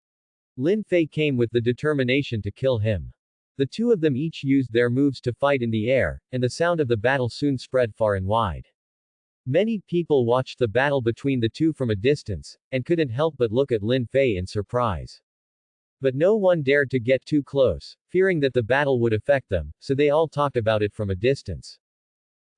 Lin Fei came with the determination to kill him. The two of them each used their moves to fight in the air, and the sound of the battle soon spread far and wide. Many people watched the battle between the two from a distance, and couldn't help but look at Lin Fei in surprise. But no one dared to get too close, fearing that the battle would affect them, so they all talked about it from a distance.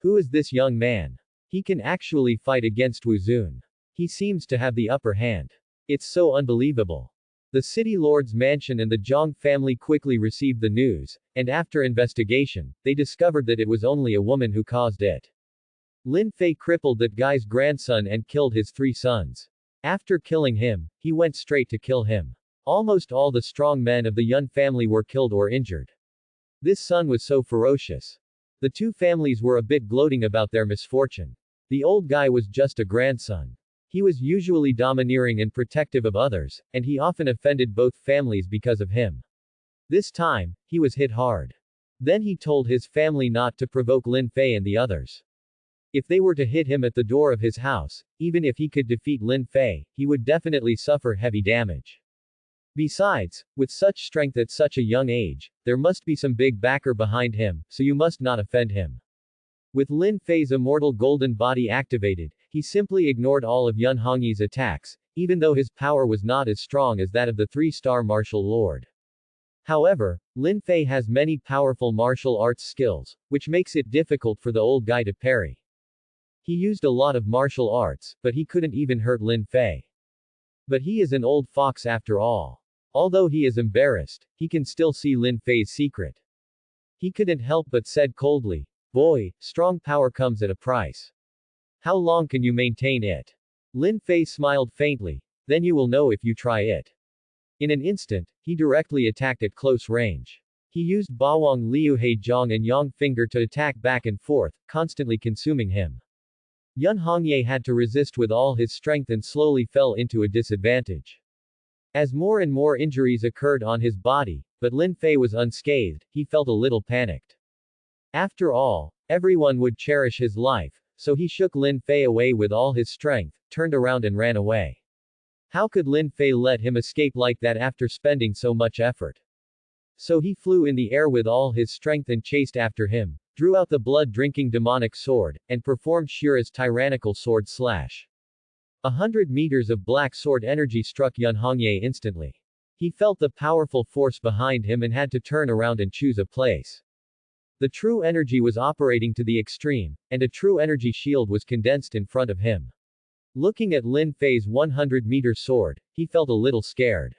Who is this young man? He can actually fight against Wu Zun. He seems to have the upper hand. It's so unbelievable. The city lord's mansion and the Zhang family quickly received the news, and after investigation, they discovered that it was only a woman who caused it. Lin Fei crippled that guy's grandson and killed his 3 sons. After killing him, he went straight to kill him. Almost all the strong men of the Yun family were killed or injured. This son was so ferocious. The two families were a bit gloating about their misfortune. The old guy was just a grandson. He was usually domineering and protective of others, and he often offended both families because of him. This time, he was hit hard. Then he told his family not to provoke Lin Fei and the others. If they were to hit him at the door of his house, even if he could defeat Lin Fei, he would definitely suffer heavy damage. Besides, with such strength at such a young age, there must be some big backer behind him, so you must not offend him. With Lin Fei's immortal golden body activated, he simply ignored all of Yun Hongyi's attacks, even though his power was not as strong as that of the three-star martial lord. However, Lin Fei has many powerful martial arts skills, which makes it difficult for the old guy to parry. He used a lot of martial arts, but he couldn't even hurt Lin Fei. But he is an old fox after all. Although he is embarrassed, he can still see Lin Fei's secret. He couldn't help but said coldly, "Boy, strong power comes at a price. How long can you maintain it?" Lin Fei smiled faintly, "Then you will know if you try it." In an instant, he directly attacked at close range. He used Bawang Liu Heijong and Yang Finger to attack back and forth, constantly consuming him. Yun Hongye had to resist with all his strength and slowly fell into a disadvantage. As more and more injuries occurred on his body, but Lin Fei was unscathed, he felt a little panicked. After all, everyone would cherish his life, so he shook Lin Fei away with all his strength, turned around and ran away. How could Lin Fei let him escape like that after spending so much effort? So he flew in the air with all his strength and chased after him, drew out the blood-drinking demonic sword, and performed Shura's tyrannical sword slash. 100 meters of black sword energy struck Yun Hongye instantly. He felt the powerful force behind him and had to turn around and choose a place. The true energy was operating to the extreme, and a true energy shield was condensed in front of him. Looking at Lin Fei's 100-meter sword, he felt a little scared.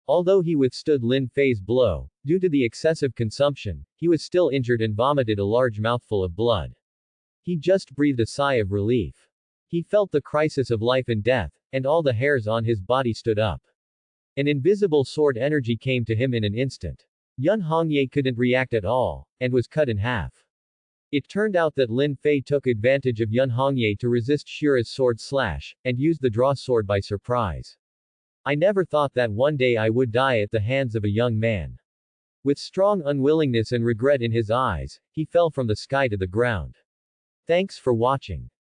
Although he withstood Lin Fei's blow, due to the excessive consumption, he was still injured and vomited a large mouthful of blood. He just breathed a sigh of relief. He felt the crisis of life and death, and all the hairs on his body stood up. An invisible sword energy came to him in an instant. Yun Hongye couldn't react at all, and was cut in half. It turned out that Lin Fei took advantage of Yun Hongye to resist Shura's sword slash, and used the draw sword by surprise. I never thought that one day I would die at the hands of a young man. With strong unwillingness and regret in his eyes, he fell from the sky to the ground. Thanks for watching.